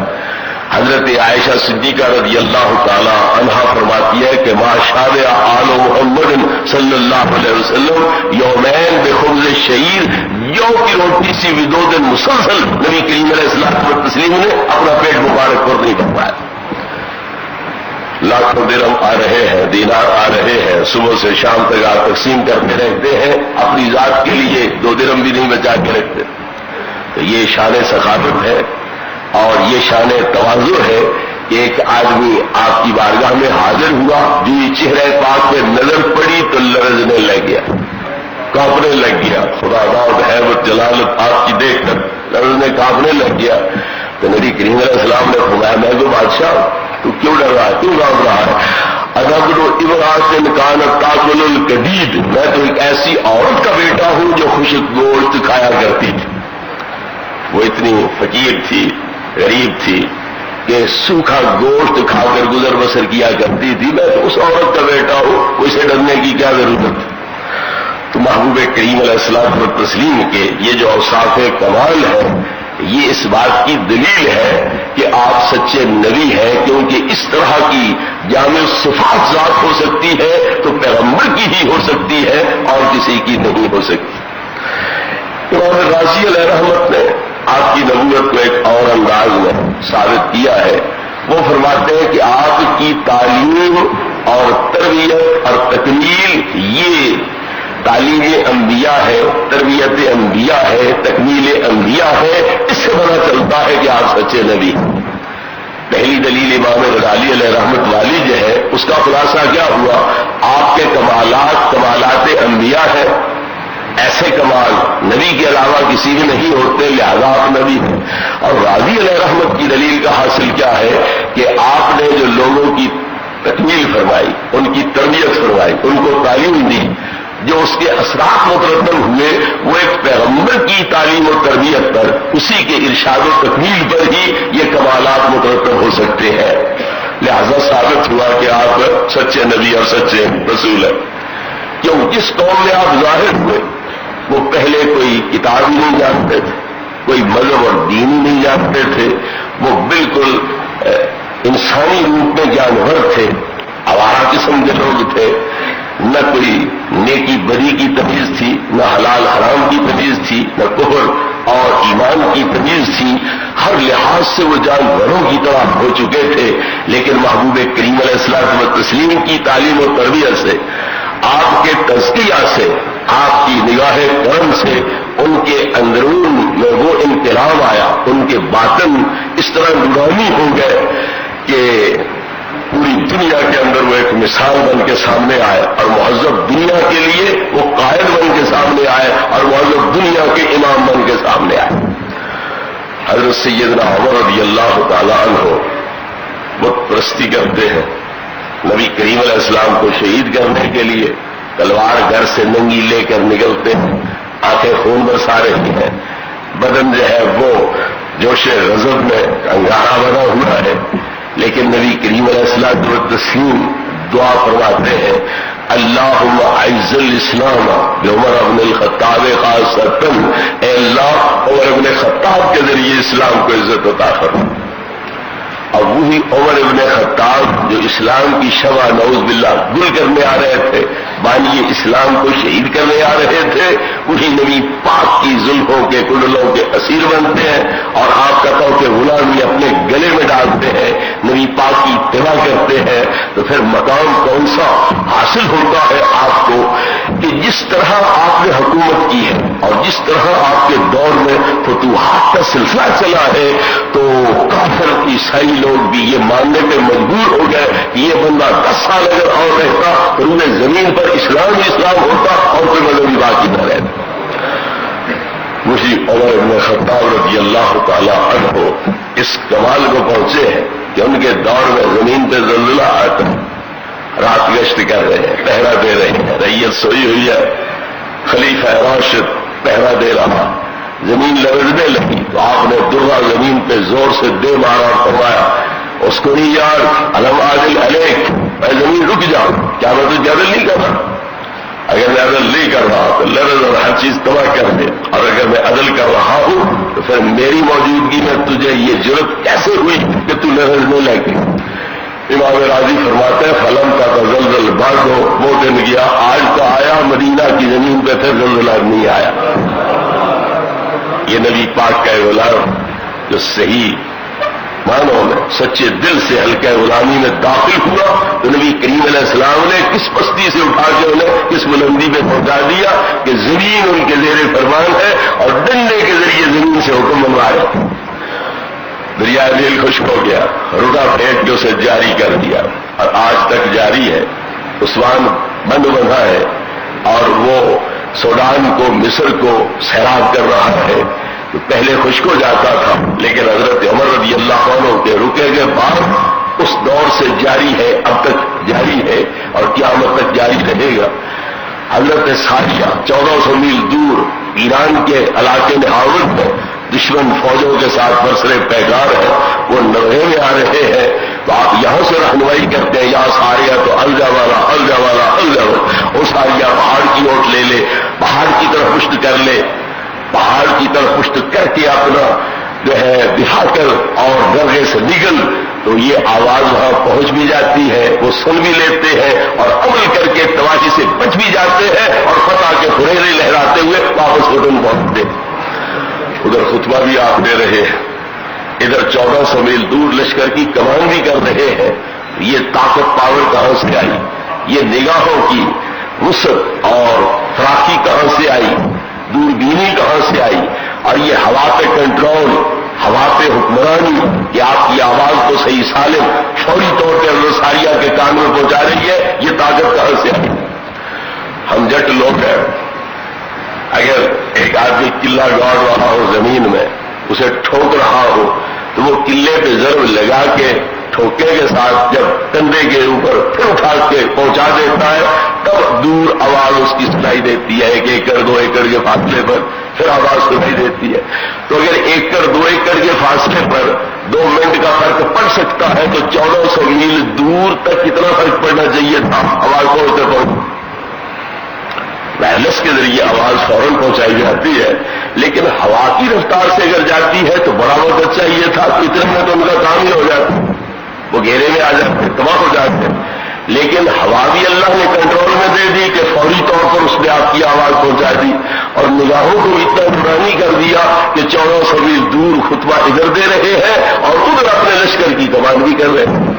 حضرت عائشہ صدیقہ رضی اللہ تعالی عنہا فرماتی ہے کہ ما شابع آل محمد صلی اللہ علیہ وسلم یومین بخبز شعیر، یوم کی روٹی سی بھی 2 دن مسلسل نبی کریم علیہ الصلوۃ والتسلیم نے اپنا پیٹ مبارک پر نہیں کر پایا۔ لاکھوں درہم آ رہے ہیں، دینار آ رہے ہیں، صبح سے شام تک آپ تقسیم کرتے رہتے ہیں، اپنی ذات کے لیے 2 درہم بھی نہیں بچا کے رکھتے۔ تو یہ شان سخاوت ہے اور یہ شان تواضع ہے کہ ایک آدمی آپ کی بارگاہ میں حاضر ہوا، جو چہرے پاک پہ نظر پڑی تو لرزنے لگ گیا، کانپنے لگ گیا، خدا داد حیبت جلالت آپ کی دیکھ کر لرزنے کانپنے لگ گیا۔ تو نبی کریم علیہ السلام نے فرمایا میں تو بادشاہ، تو کیوں ڈر رہا ہے، کیوں کانپ رہا ہے؟ اذبر امرأۃ کانت تاکل القدید، میں تو ایک ایسی عورت کا بیٹا ہوں جو خشک گوشت کھایا کرتی تھی۔ وہ اتنی فقیر تھی، غریب تھی کہ سوکھا گوشت کھا کر گزر بسر کیا کرتی تھی، میں تو اس عورت کا بیٹا ہوں، اسے ڈرنے کی کیا ضرورت؟ تو محبوب کریم علیہ الصلوۃ والتسلیم کے یہ جو اوصاف کمال ہے، یہ اس بات کی دلیل ہے کہ آپ سچے نبی ہیں، کیونکہ اس طرح کی جامع صفات ذات ہو سکتی ہے تو پیغمبر کی ہی ہو سکتی ہے اور کسی کی نہیں ہو سکتی۔ امام رازی علیہ رحمت نے آپ کی نبوت کو ایک اور انداز میں ثابت کیا ہے۔ وہ فرماتے ہیں کہ آپ کی تعلیم اور تربیت اور تکمیل یہ تعلیم انبیاء ہے، تربیت انبیاء ہے، تکمیل انبیاء ہے، اس سے پتہ چلتا ہے کہ آپ سچے نبی ہیں۔ پہلی دلیل امام غزالی علیہ رحمت والی جو ہے، اس کا خلاصہ کیا ہوا؟ آپ کے کمالات انبیاء ہے، ایسے کمال نبی کے علاوہ کسی بھی نہیں ہوتے، لہذا آپ نبی ہیں۔ اور راضی علیہ رحمت کی دلیل کا حاصل کیا ہے کہ آپ نے جو لوگوں کی تکمیل فرمائی، ان کی تربیت فرمائی، ان کو تعلیم دی، جو اس کے اثرات مترتب ہوئے وہ ایک پیغمبر کی تعلیم و تربیت پر، اسی کے ارشاد و تکمیل پر ہی یہ کمالات مترتب ہو سکتے ہیں۔ لہذا ثابت ہوا کہ آپ سچے نبی اور سچے رسول ہیں، کیوں جس قوم میں آپ ظاہر ہوئے وہ پہلے کوئی کتاب ہی نہیں جانتے تھے، کوئی مذہب اور دین ہی نہیں جانتے تھے، وہ بالکل انسانی روپ میں جانور تھے، آوارہ قسم کے لوگ تھے، نہ کوئی نیکی بدی کی تمیز تھی، نہ حلال حرام کی تمیز تھی، نہ کفر اور ایمان کی تمیز تھی، ہر لحاظ سے وہ جانوروں کی طرح ہو چکے تھے۔ لیکن محبوب کریم علیہ الصلوۃ والتسلیم کی تعلیم و تربیت سے، آپ کے تزکیہ سے، آپ کی نگاہ کرم سے ان کے اندرون میں وہ انقلاب آیا، ان کے باطن اس طرح نورانی ہو گئے کہ پوری دنیا کے اندر وہ ایک مثال بن کے سامنے آئے، اور مہذب دنیا کے لیے وہ قائد بن کے سامنے آئے، اور مہذب دنیا کے امام بن کے سامنے آئے۔ حضرت سیدنا عمر رضی اللہ تعالی عنہ بت پرستی کرتے ہیں، نبی کریم علیہ السلام کو شہید کرنے کے لیے تلوار گھر سے ننگی لے کر نکلتے ہیں، آنکھیں خون برسا رہی ہیں، بدن جو ہے وہ جوش غضب میں انگارہ بنا ہوا ہے، لیکن نبی کریم علیہ الصلوۃ والتسلیم دعا فرماتے ہیں، اللہم اعز الاسلام بعمر بن الخطاب خاصۃ، اے اللہ عمر بن خطاب کے ذریعے اسلام کو عزت عطا فرما۔ اور وہی عمر ابن خطاب جو اسلام کی شمع نعوذ باللہ گل کرنے آ رہے تھے، بانی اسلام کو شہید کرنے آ رہے تھے، وہی نبی پاک کی زلفوں کے کنڈلوں کے اسیر بنتے ہیں اور آپ کا تو کہ غلامی اپنے گلے میں ڈالتے ہیں، نبی پاک کی اتباع کرتے ہیں، تو پھر مقام کون سا حاصل ہوتا ہے آپ کو کہ جس طرح آپ نے حکومت کی ہے اور جس طرح آپ کے دور میں فتوحات کا سلسلہ چلا ہے، تو کافر عیسائی لوگ بھی یہ ماننے پہ مجبور ہو گئے کہ یہ بندہ 10 سال اگر اور رہتا تو انہیں زمین پر اسلام ہوتا اور کوئی مذہبی باقی نہ رہتا۔ مجھے عمر بن خطاب رضی اللہ تعالی عنہ اس کمال کو پہنچے ہیں کہ ان کے دور میں زمین پہ زلزلہ آتا ہے، رات گشت کر رہے ہیں، پہرا دے رہے ہیں، رعیت سوئی ہوئی ہے، خلیفہ راشد پہرا دے رہا، زمین لرزنے لگی تو آپ نے درہ زمین پہ زور سے دے مارا اور فرمایا اس کو نہیں یار علم عادل علیک، اے زمین رک جاؤ، کیا میں تو عدل نہیں کر رہا؟ اگر میں عدل نہیں کر رہا تو لرز اور ہر چیز تباہ کر دے، اور اگر میں عدل کر رہا ہوں تو پھر میری موجودگی میں تجھے یہ جرت کیسے ہوئی کہ تو لرزنے لگی؟ امام راضی فرماتے ہیں فلم کا تو زلزل بڑھ ہو وہ دن گیا، آج تو آیا مدینہ کی زمین پہ پھر زلزلہ نہیں آیا۔ یہ نبی پاک کا غلام جو صحیح معنوں میں سچے دل سے ہلکے غلامی میں داخل ہوا تو نبی کریم علیہ السلام نے کس پستی سے اٹھا کے انہیں کس بلندی پہ پہنچا دیا کہ زمین ان کے زیر فرمان ہے اور ڈنڈے کے ذریعے زمین سے حکم منوایا۔ دریائے نیل خشک ہو گیا، رکا پھینک کے اسے جاری کر دیا اور آج تک جاری ہے۔ عثمان بند بندھا ہے اور وہ سوڈان کو مصر کو سیراب کر رہا ہے، تو پہلے خشک ہو جاتا تھا لیکن حضرت عمر رضی اللہ عنہ کے رکے کے بعد اس دور سے جاری ہے، اب تک جاری ہے اور قیامت تک جاری رہے گا۔ حضرت ساریہ 1400 میل دور ایران کے علاقے میں آورد ہے، دشمن فوجوں کے ساتھ برسرے پیکار ہے، وہ نرغے میں آ رہے ہیں، تو آپ یہاں سے رہنمائی کرتے ہیں یہاں ساریہ تو الجا والا الجا والا الجا والا، وہ ساریہ پہاڑ کی اوٹ لے لے، پہاڑ کی طرف پشت کر لے، پہاڑ کی طرف پشت کر کے اپنا جو ہے دکھا کر اور درگے سے نکل، تو یہ آواز وہاں پہنچ بھی جاتی ہے، وہ سن بھی لیتے ہیں اور عمل کر کے تباہی سے بچ بھی جاتے ہیں اور فتح کے پھریرے لہراتے ہوئے واپس وطن پہنچتے۔ ادھر خطبہ بھی آپ دے رہے ہیں، ادھر 1400 میل دور لشکر کی کمان بھی کر رہے ہیں، یہ طاقت پاور کہاں سے آئی؟ یہ نگاہوں کی وسعت اور فراخی کہاں سے آئی؟ دوربینی کہاں سے آئی؟ اور یہ ہوا پہ کنٹرول، ہوا پہ حکمرانی کہ آپ کی آواز کو صحیح سالم فوری طور پہ ساریہ کے کان میں پہنچا رہی ہے، یہ طاقت کہاں سے آئی؟ ہم جٹ لوگ ہیں، اگر ایک آدمی قلعہ گاڑ رہا ہو زمین میں، اسے ٹھوک رہا ہو تو وہ قلعے پہ ضرب لگا کے ٹھوکے کے ساتھ جب کندھے کے اوپر پھر اٹھا کے پہنچا دیتا ہے تب دور آواز اس کی سنائی دیتی ہے، 1 ایکڑ 2 ایکڑ کے فاصلے پر پھر آواز سنائی دیتی ہے۔ تو اگر 1 ایکڑ 2 ایکڑ کے فاصلے پر 2 منٹ کا فرق پڑ سکتا ہے تو 1400 میل دور تک کتنا فرق پڑنا چاہیے تھا آواز پہنچتے پہنچتے؟ وائرلیس کے ذریعے آواز فوراً پہنچائی جاتی ہے، لیکن ہوا کی رفتار سے اگر جاتی ہے تو بڑا وقت چاہیے تھا، تو اتنے میں تو ان کا کام ہی ہو جاتا، وہ گھیرے میں آ جاتے، تباہ ہو جاتے۔ لیکن ہوا بھی اللہ نے کنٹرول میں دے دی کہ فوری طور پر اس نے آپ کی آواز پہنچا دی، اور نگاہوں کو اتنا نورانی کر دیا کہ 1400 میل دور خطبہ ادھر دے رہے ہیں اور ادھر اپنے لشکر کی کمان بھی کر رہے ہیں۔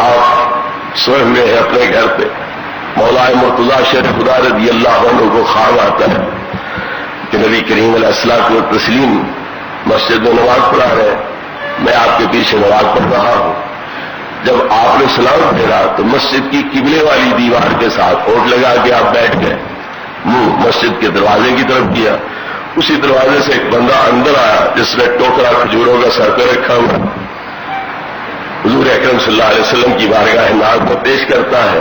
آپ سوئے ہوئے ہیں اپنے گھر پہ، مولا مرتضیٰ شیر خدا رضی اللہ عنہ کو خواب آتا ہے کہ نبی کریم علیہ الصلوۃ والتسلیم مسجد میں نماز پڑھا رہے ہیں، میں آپ کے پیچھے نماز پڑھ رہا ہوں۔ جب آپ نے سلام پھیرا تو مسجد کی قبلے والی دیوار کے ساتھ اوٹ لگا کے آپ بیٹھ گئے، منہ مسجد کے دروازے کی طرف کیا۔ اسی دروازے سے ایک بندہ اندر آیا جس نے ٹوکرا کھجوروں کا سر پہ رکھا ہوا، حضور اکرم صلی اللہ علیہ وسلم کی بارگاہ ناز کو پیش کرتا ہے،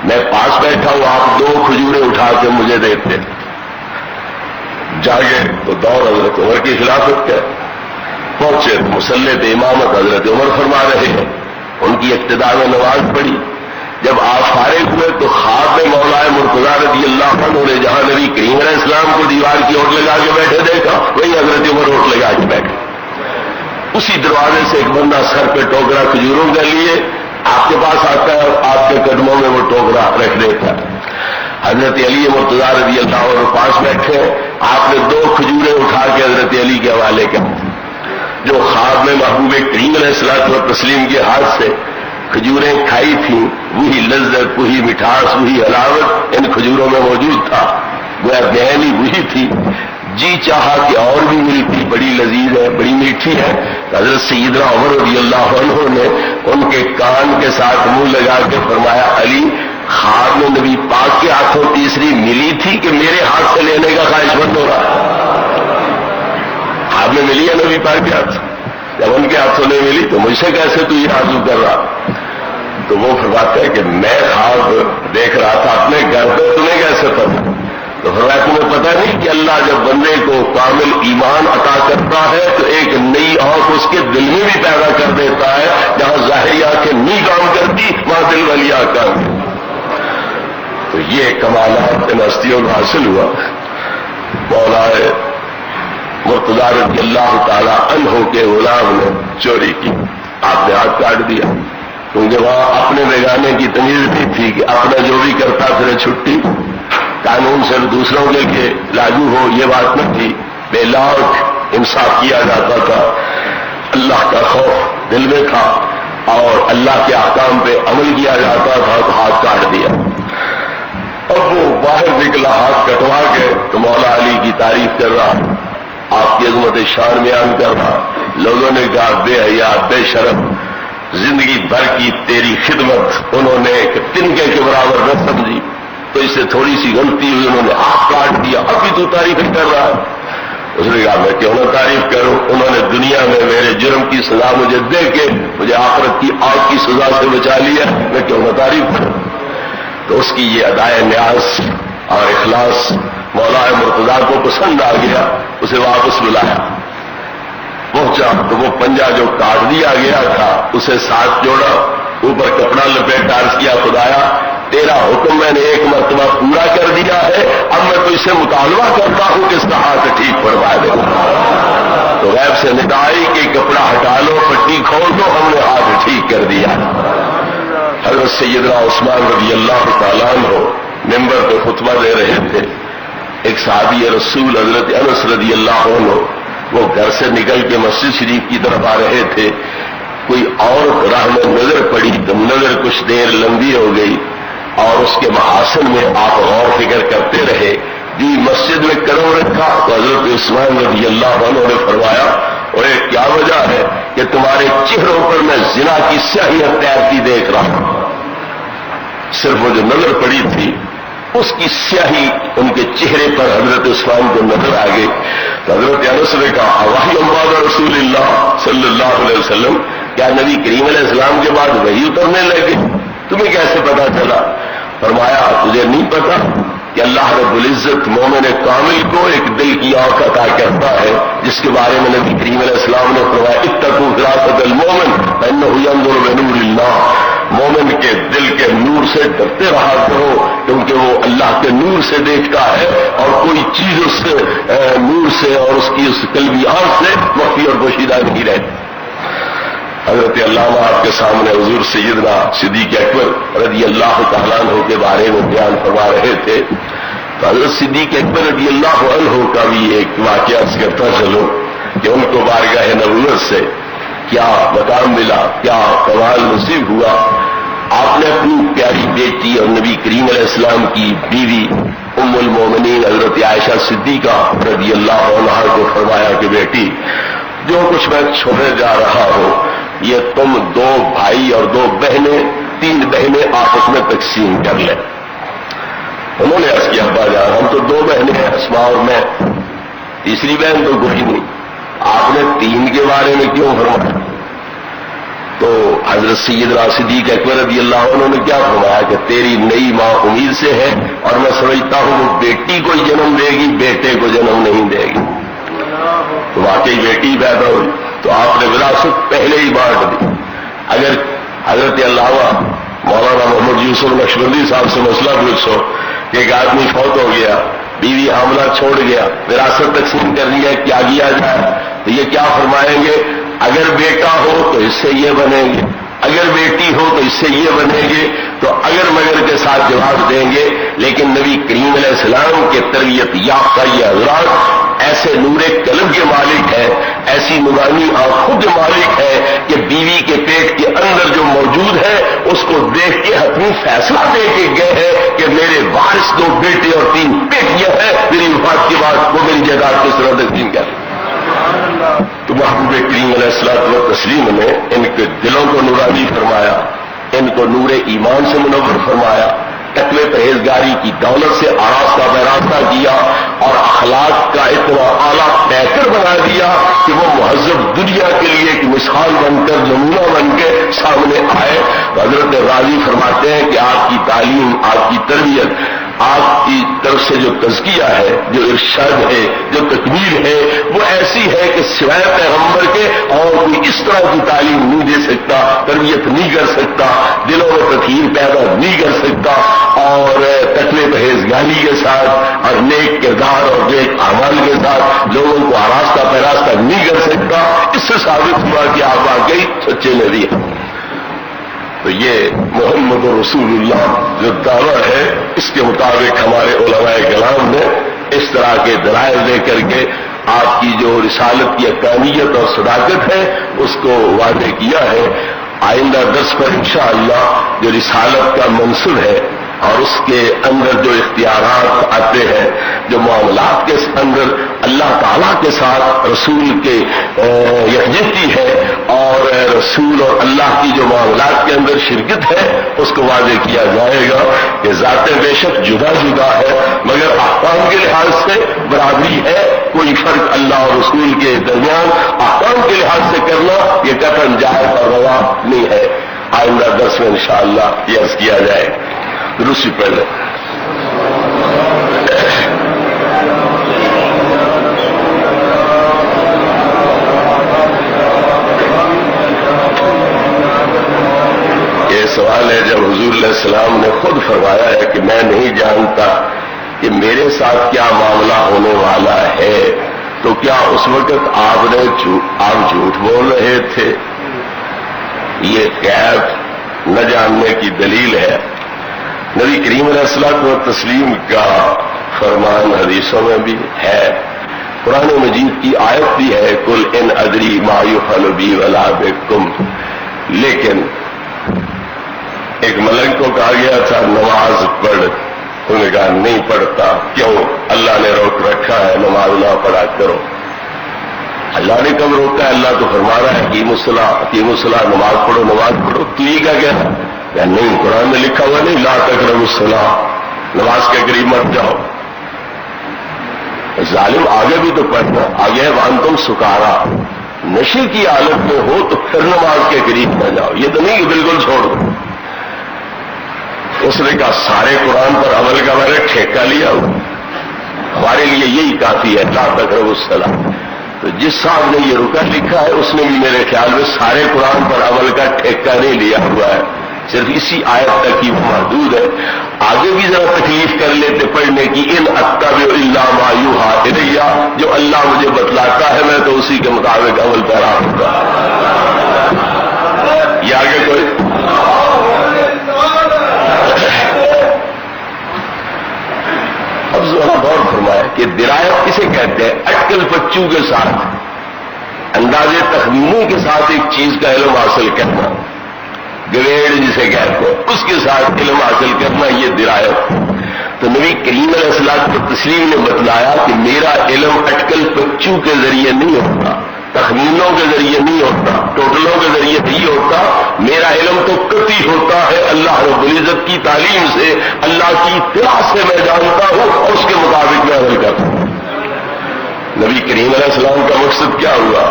میں پاس بیٹھا ہوں، آپ 2 کھجوریں اٹھا کے مجھے دیتے۔ جاگے تو دور حضرت عمر کی خلافت کا، پہنچے تو مصلی پہ امامت حضرت عمر فرما رہے ہیں، ان کی اقتداء میں نماز پڑھی۔ جب آپ فارغ ہوئے تو خواب میں مولا مرتضیٰ رضی اللہ عنہ نے جہاں نبی کریم علیہ السلام کو دیوار کی اوٹ لگا کے بیٹھے دیکھا، وہی حضرت عمر اوٹ لگا کے بیٹھے۔ اسی دروازے سے ایک بندہ سر پہ ٹوکرا کھجوروں کا لیے آپ کے پاس آتا ہے اور آپ کے قدموں میں وہ ٹوکرا رکھ دیتا ہے. حضرت علی مرتضیٰ رضی اللہ عنہ پاس بیٹھے ہیں. آپ نے 2 کھجوریں اٹھا کے حضرت علی کے حوالے کر جو خواب میں محبوب کریم علیہ الصلوۃ والتسلیم کے ہاتھ سے کھجوریں کھائی تھیں وہی لذت وہی مٹھاس وہی حلاوت ان کھجوروں میں موجود تھا. گویا بہنی وہی تھی. جی چاہا کہ اور بھی ملتی بڑی لذیذ ہے بڑی میٹھی ہے. حضرت سیدنا عمر رضی اللہ عنہ نے ان کے کان کے ساتھ منہ لگا کے فرمایا علی خواب میں نبی پاک کے ہاتھوں تیسری ملی تھی کہ میرے ہاتھ سے لینے کا خواہش مند ہو رہا خواب میں ملی ہے نبی پاک کے ہاتھ جب ان کے ہاتھوں نے ملی تو مجھ سے کیسے تو یہ آرزو کر رہا. تو وہ فرماتا ہے کہ میں خواب دیکھ رہا تھا اپنے گھر پہ تمہیں کیسے پتا. تو فرمایا تمہیں پتا نہیں کہ اللہ جب بندے کو کامل ایمان عطا کرتا ہے تو ایک نئی آنکھ اس کے دل میں بھی پیدا کر دیتا ہے. جہاں ظاہری آنکھیں نہیں کام کرتی وہاں دل والی آنکھ کام کرتی. تو یہ کمالات ان ہستیوں کو حاصل ہوا. مولا مرتضیٰ رضی اللہ تعالی عنہ کے غلام نے چوری کی. آپ نے ہاتھ کاٹ دیا کیونکہ وہاں اپنے بیگانے کی تمیز نہیں تھی کہ اپنا جو بھی کرتا پھر چھٹی. قانون صرف دوسروں کے لیے لاگو ہو یہ بات نہ تھی. بے لوٹ انصاف کیا جاتا تھا. اللہ کا خوف دل میں تھا اور اللہ کے احکام پہ عمل کیا جاتا تھا. تو ہاتھ کاٹ دیا. اب وہ باہر نکلا ہاتھ کٹوا کے تو مولا علی کی تعریف کر رہا آپ کی عظمت شان بیان کر رہا. لوگوں نے کہا بے حیا بے شرم زندگی بھر کی تیری خدمت انہوں نے ایک تنکے کے برابر نہ سمجھی تو اس سے تھوڑی سی غلطی ہوئی انہوں نے ہاتھ کاٹ دیا. ابھی تو تعریف کر رہا ہے. اس نے کہا میں کیوں نہ تعریف کروں. انہوں نے دنیا میں میرے جرم کی سزا مجھے دے کے مجھے آخرت کی آگ کی سزا سے بچا لیا میں کیوں نہ تعریف کروں. تو اس کی یہ ادائے نیاز اور اخلاص مولا مرتضیٰ کو پسند آ گیا. اسے واپس بلایا. پہنچا تو وہ پنجہ جو کاٹ دیا گیا تھا اسے ساتھ جوڑا اوپر کپڑا لپیٹ عرض کیا خدایا تیرا حکم میں نے ایک مرتبہ پورا کر دیا ہے. اب میں تو اس سے مطالبہ کرتا ہوں کہ اس کا ہاتھ ٹھیک فرما دے. تو غیب سے ندائی کہ کپڑا ہٹا لو پٹی کھول دو. ہم نے ہاتھ ٹھیک کر دیا. حضرت سیدنا عثمان رضی اللہ تعالیٰ عنہ ممبر پہ خطبہ دے رہے تھے. ایک صحابی رسول حضرت انس رضی اللہ عنہ وہ گھر سے نکل کے مسجد شریف کی طرف آ رہے تھے. کوئی اور راہ میں نظر پڑی تو نظر کچھ دیر لمبی ہو گئی اور اس کے محاسن میں آپ غور فکر کرتے رہے. جی مسجد میں قدم رکھا تو حضرت عثمان رضی اللہ عنہ نے فرمایا اور کیا وجہ ہے کہ تمہارے چہروں پر میں زنا کی سیاہیاں تیرتی دیکھ رہا ہوں. صرف وہ جو نظر پڑی تھی اس کی سیاہی ان کے چہرے پر حضرت عثمان کو نظر آ گئی. تو حضرت انس نے کہا وحی بعد رسول اللہ صلی اللہ علیہ وسلم کیا نبی کریم علیہ السلام کے بعد وحی اترنے لگے تمہیں کیسے پتا چلا. فرمایا تجھے نہیں پتا کہ اللہ رب العزت مومن کامل کو ایک دل کی آنکھ عطا کرتا ہے جس کے بارے میں نبی کریم علیہ السلام نے فرمایا اتقوا فراست المومن فانه ينظر بنور اللہ. مومن کے دل کے نور سے ڈرتے رہا کرو کیونکہ وہ اللہ کے نور سے دیکھتا ہے اور کوئی چیز اس نور سے اور اس کی اس قلبی آنکھ سے مخفی اور پوشیدہ نہیں رہتی. حضرت علامہ آپ کے سامنے حضور سیدنا صدیق اکبر رضی اللہ تعالیٰ عنہ کے بارے میں بیان فرما رہے تھے. تو حضرت صدیق اکبر رضی اللہ عنہ کا بھی ایک واقعہ کرتا چلو کہ ان کو بارگاہ نبوت سے کیا مقام ملا کیا کمال نصیب ہوا. آپ نے اپنی پیاری بیٹی اور نبی کریم علیہ السلام کی بیوی ام المومنین حضرت عائشہ صدیقہ رضی اللہ عنہا کو فرمایا کہ بیٹی جو کچھ میں چھوڑے جا رہا ہوں یہ تم 2 بھائی اور 2 بہنیں 3 بہنیں آپس میں تقسیم کر لیں. انہوں نے عرض کیا ابا جان ہم تو 2 بہنیں ہیں اسماء اور میں تیسری بہن تو کوئی نہیں. آپ نے 3 کے بارے میں کیوں فرمایا. تو حضرت سیدنا صدیق اکبر رضی اللہ عنہ نے کیا فرمایا کہ تیری نئی ماں امید سے ہے اور میں سمجھتا ہوں وہ بیٹی کو جنم دے گی بیٹے کو جنم نہیں دے گی. تو واقعی بیٹی پیدا ہوئی تو آپ نے وراثت پہلے ہی بانٹ دی. اگر حضرت علامہ مولانا محمد یوسف نقشبندی صاحب سے مسئلہ پوچھو کہ ایک آدمی فوت ہو گیا بیوی حاملہ چھوڑ گیا وراثت تقسیم کرنی ہے کیا جائے تو یہ کیا فرمائیں گے اگر بیٹا ہو تو اس سے یہ بنیں گے اگر بیٹی ہو تو اس سے یہ بنیں گے، تو اگر مگر کے ساتھ جواب دیں گے. لیکن نبی کریم علیہ السلام کے تربیت یافتہ یہ حضرات ایسے نور قلب کے مالک ہیں، ایسی نورانی آنکھوں کے مالک ہیں کہ بیوی کے پیٹ کے اندر جو موجود ہے اس کو دیکھ کے حتمی فیصلہ دے کے گئے ہیں کہ میرے وارث 2 بیٹے اور 3 بیٹیاں ہیں، میری وفات کے بعد وہ میری جائیداد کس طرح تقسیم کر. تو محبوب کریم علیہ الصلوۃ والتسلیم نے ان کے دلوں کو نورانی فرمایا، ان کو نور ایمان سے منور فرمایا، تقوی پرہیزگاری کی دولت سے آراستہ براستہ کیا اور اخلاق کا اتنا اعلیٰ پیکر بنا دیا کہ وہ مہذب دنیا کے لیے ایک مثال بن کر نمونہ بن کے سامنے آئے. حضرت راضی فرماتے ہیں کہ آپ کی تعلیم، آپ کی تربیت، آپ کی طرف سے جو تزکیہ ہے، جو ارشاد ہے، جو تکمیل ہے، وہ ایسی ہے کہ سوائے پیغمبر کے اور کوئی اس طرح کی تعلیم نہیں دے سکتا، تربیت نہیں کر سکتا، دلوں میں تطہیر پیدا نہیں کر سکتا، اور تقوی پرہیزگاری کے ساتھ اور نیک کردار اور نیک اعمال کے ساتھ لوگوں کو آراستہ پیراستہ نہیں کر سکتا. اس سے ثابت ہوا کہ آپ واقعی سچے نبی ہیں. تو یہ محمد رسول اللہ جو دعویٰ ہے، اس کے مطابق ہمارے علماء کرام نے اس طرح کے دلائل دے کر کے آپ کی جو رسالت کی حقانیت اور صداقت ہے اس کو واضح کیا ہے. آئندہ درس پر انشاءاللہ جو رسالت کا منصب ہے اور اس کے اندر جو اختیارات آتے ہیں، جو معاملات کے اندر اللہ تعالیٰ کے ساتھ رسول کے یکجہتی ہے اور رسول اور اللہ کی جو معاملات کے اندر شرکت ہے اس کو واضح کیا جائے گا کہ ذاتیں بے شک جدا جدا ہے مگر احکام کے لحاظ سے برابری ہے. کوئی فرق اللہ اور رسول کے درمیان احکام کے لحاظ سے کرنا یہ قطعاً جائز اور روا نہیں ہے. آئندہ درس میں انشاءاللہ یہ عرض کیا جائے. درست پہلے یہ سوال ہے، جب حضور علیہ السلام نے خود فرمایا ہے کہ میں نہیں جانتا کہ میرے ساتھ کیا معاملہ ہونے والا ہے، تو کیا اس وقت آپ جھوٹ بول رہے تھے؟ یہ غیب نہ جاننے کی دلیل ہے. نبی کریم علیہ الصلوۃ والتسلیم کا فرمان حدیثوں میں بھی ہے، قرآن مجید کی آیت بھی ہے، قل ان ادری ما یفعل بی ولا بکم. لیکن ایک ملک کو کہا گیا تھا نماز پڑھ، انہوں نے کہا نہیں پڑھتا. کیوں؟ اللہ نے روک رکھا ہے نماز نہ پڑھا کرو. اللہ نے کب روکا ہے؟ اللہ تو فرما رہا ہے کہ الصلاۃ نماز پڑھو نماز پڑھو. تو یہ کیا کہہ رہا یا نہیں؟ قرآن میں لکھا ہوا نہیں لا تقربوا الصلاۃ، نماز کے قریب مت جاؤ. ظالم آگے بھی تو پڑھنا، آگے وانتم سکارا، نشے کی حالت میں ہو تو پھر نماز کے قریب نہ جاؤ. یہ تو نہیں کہ بالکل چھوڑ دو. اس نے کہا سارے قرآن پر عمل کا میں نے ٹھیکہ لیا ہوا، ہمارے لیے یہی کافی ہے لا تقربوا الصلاۃ. تو جس صاحب نے یہ رکن لکھا ہے اس نے بھی میرے خیال میں سارے قرآن پر عمل کا ٹھیکہ نہیں لیا ہوا ہے، صرف اسی آیت تک ہی وہ محدود ہے. آگے بھی ذرا تکلیف کر لیتے پڑھنے کی، ان اتبع الا ما یوحی الی، جو اللہ مجھے بتلاتا ہے میں تو اسی کے مطابق عمل پیرا ہوگا. یہ آگے کوئی اب ذرا غور فرمایا کہ درایت کسے کہتے ہیں؟ اٹکل پچو کے ساتھ، اندازے تخمینوں کے ساتھ ایک چیز کا علم حاصل کرنا، گریڈ جسے کہتے ہیں، اس کے ساتھ علم حاصل کرنا، یہ درایت. تو نبی کریم علیہ الصلوۃ والتسلیم نے بتلایا کہ میرا علم اٹکل پچو کے ذریعے نہیں ہوتا، تخمینوں کے ذریعے نہیں ہوتا، ٹوٹلوں کے ذریعے نہیں ہوتا. میرا علم تو قطعی ہوتا ہے اللہ رب العزت کی تعلیم سے، اللہ کی اطلاع سے میں جانتا ہوں اور اس کے مطابق میں عمل کرتا ہوں. نبی کریم علیہ السلام کا مقصد کیا ہوا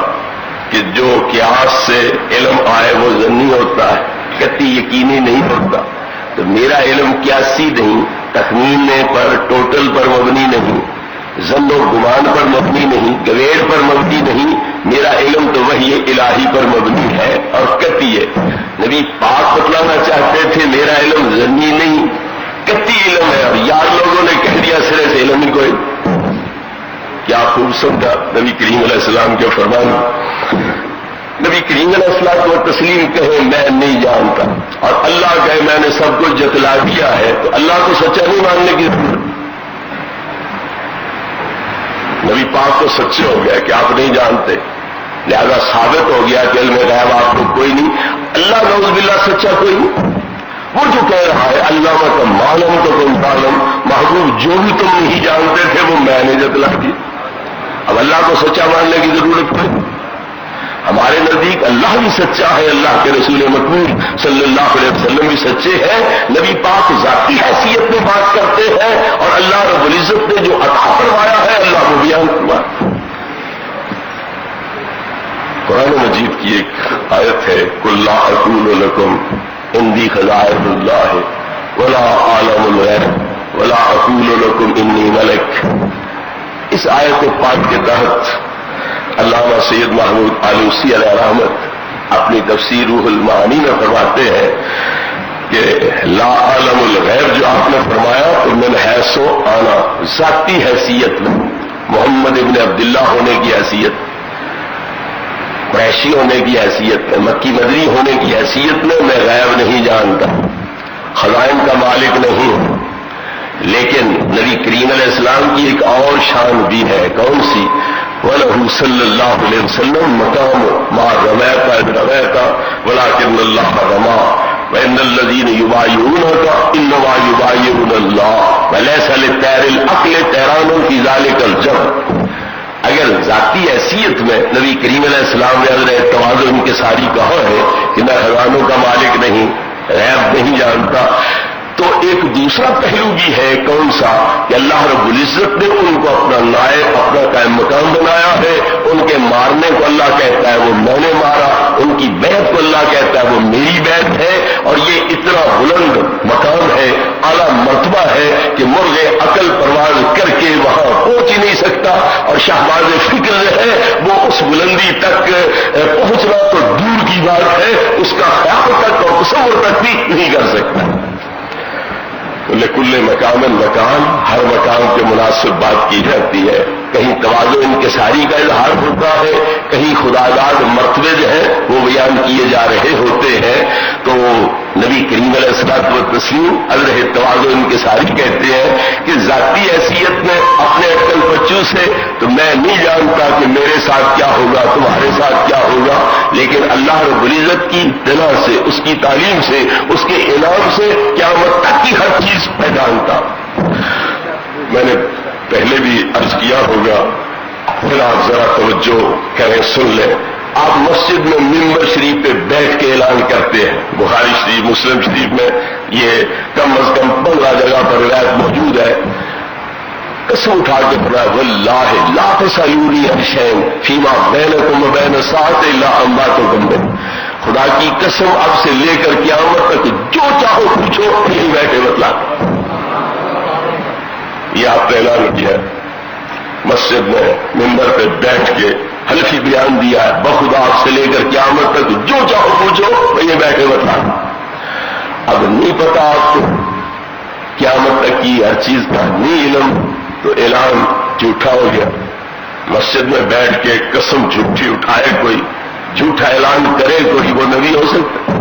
کہ جو قیاس سے علم آئے وہ ظنی ہوتا ہے، قطعی یقینی نہیں ہوتا. تو میرا علم قیاسی نہیں، تخمینے پر ٹوٹل پر مبنی نہیں، ظن و گمان پر مبنی نہیں، گریڈ پر مبنی نہیں. میرا علم تو وحی الہی پر مبنی ہے اور قطعی ہے. نبی پاک بتلانا چاہتے تھے میرا علم ظنی نہیں قطعی علم ہے، اور یار لوگوں نے کہہ دیا سرے سے علم ہی کوئی. کیا خوب سمجھا نبی کریم علیہ السلام کے فرمان. نبی کریم علیہ الصلوۃ والتسلیم کہے میں نہیں جانتا اور اللہ کہے میں نے سب کچھ جتلا دیا ہے، تو اللہ کو سچا نہیں ماننے کی ضرورت۔ نبی پاک تو سچے ہو گیا کہ آپ نہیں جانتے، لہذا ثابت ہو گیا کہ علم غیب آپ کو کوئی نہیں، اللہ نعوذ باللہ سچا کوئی نہیں۔ وہ جو کہہ رہا ہے اللہ کا معلوم تو تم عالم، محبوب جو بھی تم نہیں جانتے تھے وہ میں نے جتلا دیا۔ اب اللہ کو سچا ماننے کی ضرورت کوئی نہیں۔ ہمارے نزدیک اللہ بھی سچا ہے، اللہ کے رسول مطلوب صلی اللہ علیہ وسلم بھی سچے ہیں، نبی پاک ذاتی حیثیت میں بات کرتے ہیں اور اللہ رب العزت نے جو عطا فرمایا ہے اللہ کو بیان فرمایا۔ قرآن مجید کی ایک آیت ہے قل لا اقول لکم عندی خزائن اللہ ولا اعلم الغیب ولا اقول لکم انی ملک۔ اس آیت پاک کے تحت علامہ سید محمود آلوسی علیہ رحمت اپنی تفسیر روح المعانی میں فرماتے ہیں کہ لا عالم الغیب جو آپ نے فرمایا تو من حیث و آنا، ذاتی حیثیت میں، محمد ابن عبداللہ ہونے کی حیثیت، قریشی ہونے کی حیثیت میں، مکی مدنی ہونے کی حیثیت میں میں غیب نہیں جانتا، خزائن کا مالک نہیں ہوں۔ لیکن نبی کریم علیہ السلام کی ایک اور شان بھی ہے، کون سی؟ وَلَهُ صلی اللہ علیہ وسلم مقام ما رمیت اذ رمیت ولکن اللہ رما وَإِنَّ الَّذِينَ يُبَايِعُونَكَ إِنَّمَا يُبَايِعُونَ اللَّهَ وَلَيْسَ لِلطَّيْرِ الْعَقْلِ طَيْرَانٌ فِي ذَلِكَ الْجَمْعِ۔ اگر ذاتی حیثیت میں نبی کریم علیہ السلام نے حضرت تواضع انکساری کہا ہے کہ میں خزانوں کا مالک نہیں، غیب نہیں جانتا، تو ایک دوسرا پہلو بھی ہے، کون سا؟ کہ اللہ رب العزت نے ان کو اپنا نائب، اپنا قائم مقام بنایا ہے، ان کے مارنے کو اللہ کہتا ہے وہ میں نے مارا، ان کی بیعت کو اللہ کہتا ہے وہ میری بیعت ہے، اور یہ اتنا بلند مقام ہے، اعلیٰ مرتبہ ہے کہ مرغ عقل پرواز کر کے وہاں پہنچ ہی نہیں سکتا، اور شہباز فکر ہے وہ اس بلندی تک پہنچنا تو دور کی بات ہے، اس کا خیال تک اور تصور تک بھی نہیں کر سکتا۔ لکل مقام مکان، ہر مقام کے مناسب بات کی جاتی ہے، کہیں تواضع انکساری کا اظہار ہوتا ہے، کہیں خداداد مرتبے جو ہیں وہ بیان کیے جا رہے ہوتے ہیں۔ تو نبی کریم علیہ الصلوۃ والتسلیم حضرت تواضع انکساری کہتے ہیں کہ ذاتی حیثیت میں اپنے عقل بچوں سے تو میں نہیں جانتا کہ میرے ساتھ کیا ہوگا، تمہارے ساتھ کیا ہوگا، لیکن اللہ رب العزت کی اطلاع سے، اس کی تعلیم سے، اس کے انعام سے قیامت تک کی ہر چیز میں جانتا۔ میں نے پہلے بھی عرض کیا ہوگا، پھر آپ ذرا توجہ کریں، سن لیں۔ آپ مسجد میں ممبر شریف پہ بیٹھ کے اعلان کرتے ہیں، بخاری شریف، مسلم شریف میں یہ کم از کم 15 جگہ پر روایت موجود ہے، قسم اٹھا کے فرمایا واللہ لا تسألونی عن شیء فیما بینکم وبین ساعۃ الا ان باتکم بہ، خدا کی قسم اب سے لے کر قیامت تک جو چاہو پوچھو، یہیں بیٹھے بتلا۔ یہ آپ نے اعلان کیا ہے، مسجد میں ممبر پہ بیٹھ کے حلفی بیان دیا ہے، بخدا آپ سے لے کر قیامت تک جو چاہو پوچھو، وہیں بیٹھے بتلا۔ اب نہیں پتا آپ کو قیامت تک کی ہر چیز کا نہیں علم، تو اعلان جھوٹا ہو گیا۔ مسجد میں بیٹھ کے قسم جھوٹی اٹھائے کوئی، جھوٹا اعلان کرے کوئی، وہ نبی ہو سکتا؟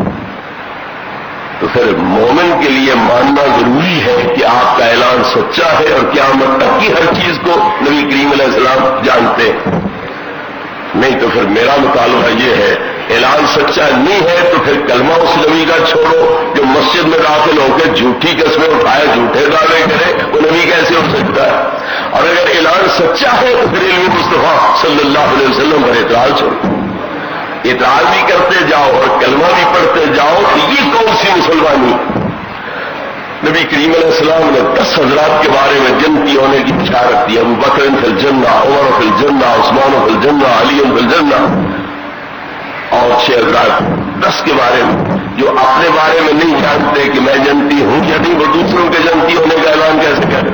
تو پھر مومن کے لیے ماننا ضروری ہے کہ آپ کا اعلان سچا ہے اور قیامت تک کی ہر چیز کو نبی کریم علیہ السلام جانتے ہیں۔ نہیں تو پھر میرا مطالبہ یہ ہے، اعلان سچا نہیں ہے تو پھر کلمہ اس نبی کا چھوڑو جو مسجد میں داخل ہو کے جھوٹی قسمیں اٹھائے، جھوٹے دعوے کرے، وہ نبی کیسے ہو سکتا ہے؟ اور اگر اعلان سچا ہے تو پھر علم مصطفیٰ صلی اللہ علیہ وسلم پر اعتراض چھوڑو، اعتراض بھی کرتے جاؤ اور کلمہ بھی پڑھتے جاؤ، تو یہ کون سی مسلمانی؟ نبی کریم علیہ السلام نے 10 حضرات کے بارے میں جنتی ہونے کی بشارت دی، ابو بکر فی الجنہ، عمر فی الجنہ، عثمان فی الجنہ، علی فی الجنہ، اور 6 حضرات 10 کے بارے میں جو اپنے بارے میں نہیں جانتے کہ میں جنتی ہوں یا نہیں، وہ دوسروں کے جنتی ہونے کا اعلان کیسے کریں؟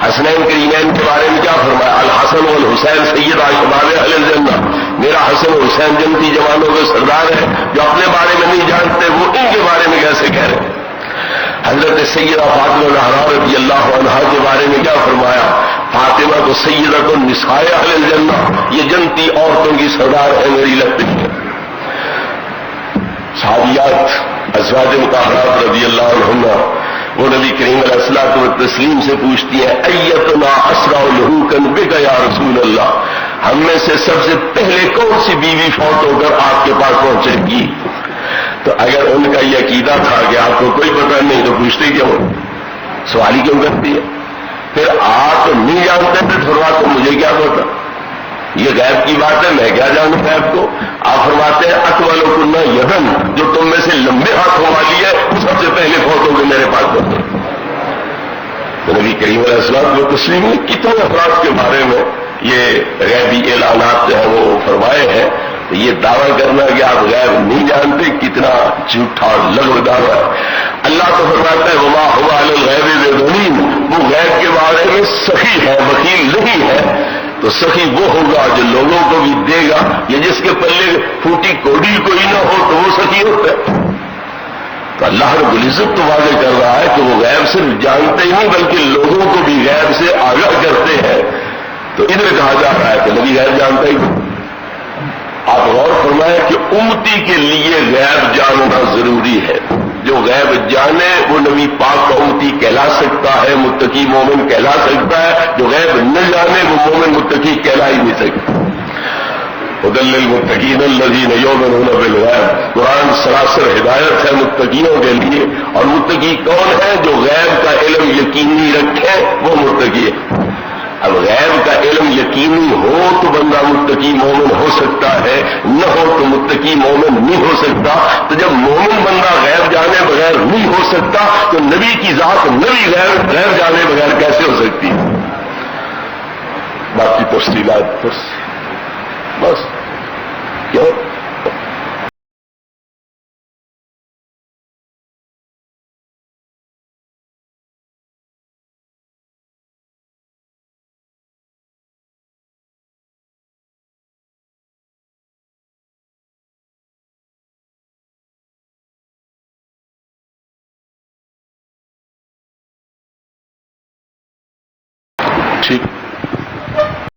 حسنین کریمین کے بارے میں کیا فرمایا؟ الحسن والحسین سید شباب اہل الجنہ، میرا حسن و حسین جنتی جوانوں کے سردار ہے، جو اپنے بارے میں نہیں جانتے وہ ان کے بارے میں کیسے کہہ رہے ہیں؟ حضرت سیدہ فاطمہ زہرا رضی اللہ عنہا کے بارے میں کیا فرمایا؟ فاطمہ کو سیدۃ النساء اہل الجنہ، یہ جنتی عورتوں کی سردار ہے، میری لگتی ہے۔ صحابیات ازواج مطہرات رضی اللہ عنہما وہ نبی کریم علیہ الصلوۃ والتسلیم سے پوچھتی ہیں ایتنا اسرع لحوقا بک یا رسول اللہ، ہم میں سے سب سے پہلے کون سی بیوی فوت ہو کر آپ کے پاس پہنچے گی؟ تو اگر ان کا یہ عقیدہ تھا کہ آپ کو کوئی پتہ نہیں تو پوچھتے کیوں؟ سوال ہی کیوں کرتی ہے؟ پھر آپ نہیں جانتے تھے فرماتے تو مجھے کیا پتا، یہ غیب کی بات ہے، میں کیا جانوں غیب کو؟ آپ فرماتے ہیں اطولکن یدن، جو تم میں سے لمبے ہاتھوں والی ہے وہ سب سے پہلے فوت ہو کے میرے پاس پہنچے۔ تو نبی کریم علیہ السلام و تسلیم نے کتنے افراد کے بارے میں یہ غیبی اعلانات جو ہیں وہ فرمائے ہیں، تو یہ دعویٰ کرنا کہ آپ غیب نہیں جانتے کتنا جھوٹا اور لغو دعویٰ ہے۔ اللہ تو فرماتا ہے وما هو علی الغیب بضنین، وہ غیب کے بارے میں سخی ہے، وکیل نہیں ہے۔ تو سخی وہ ہوگا جو لوگوں کو بھی دے گا، یا جس کے پلے پھوٹی کوڑی کوئی نہ ہو تو وہ سخی ہوتا ہے۔ تو اللہ رب العزت تو واضح کر رہا ہے کہ وہ غیب صرف جانتے ہی نہیں بلکہ لوگوں کو بھی غیب سے آگاہ کرتے ہیں۔ تو ادھر کہا جا رہا ہے کہ نبی غیب جانتا ہی نہیں۔ آپ غور فرمائیں کہ امتی کے لیے غیب جاننا ضروری ہے۔ جو غیب جانے وہ نبی پاک کا امتی کہلا سکتا ہے، متقی مومن کہلا سکتا ہے۔ جو غیب نہ جانے وہ مومن متقی کہلا ہی نہیں سکتا۔ هدى للمتقین الذین یؤمنون بالغیب، قرآن سراسر ہدایت ہے متقیوں کے لیے، اور متقی کون ہے؟ جو غیب کا علم یقینی رکھے وہ متقی ہے۔ اب غیب کا علم یقینی ہو تو بندہ متقی مومن ہو سکتا ہے، نہ ہو تو متقی مومن نہیں ہو سکتا۔ تو جب مومن بندہ غیب جانے بغیر نہیں ہو سکتا تو نبی کی ذات نبی غیب جانے بغیر کیسے ہو سکتی؟ باقی تفصیلات بس کیوں؟ ٹھیک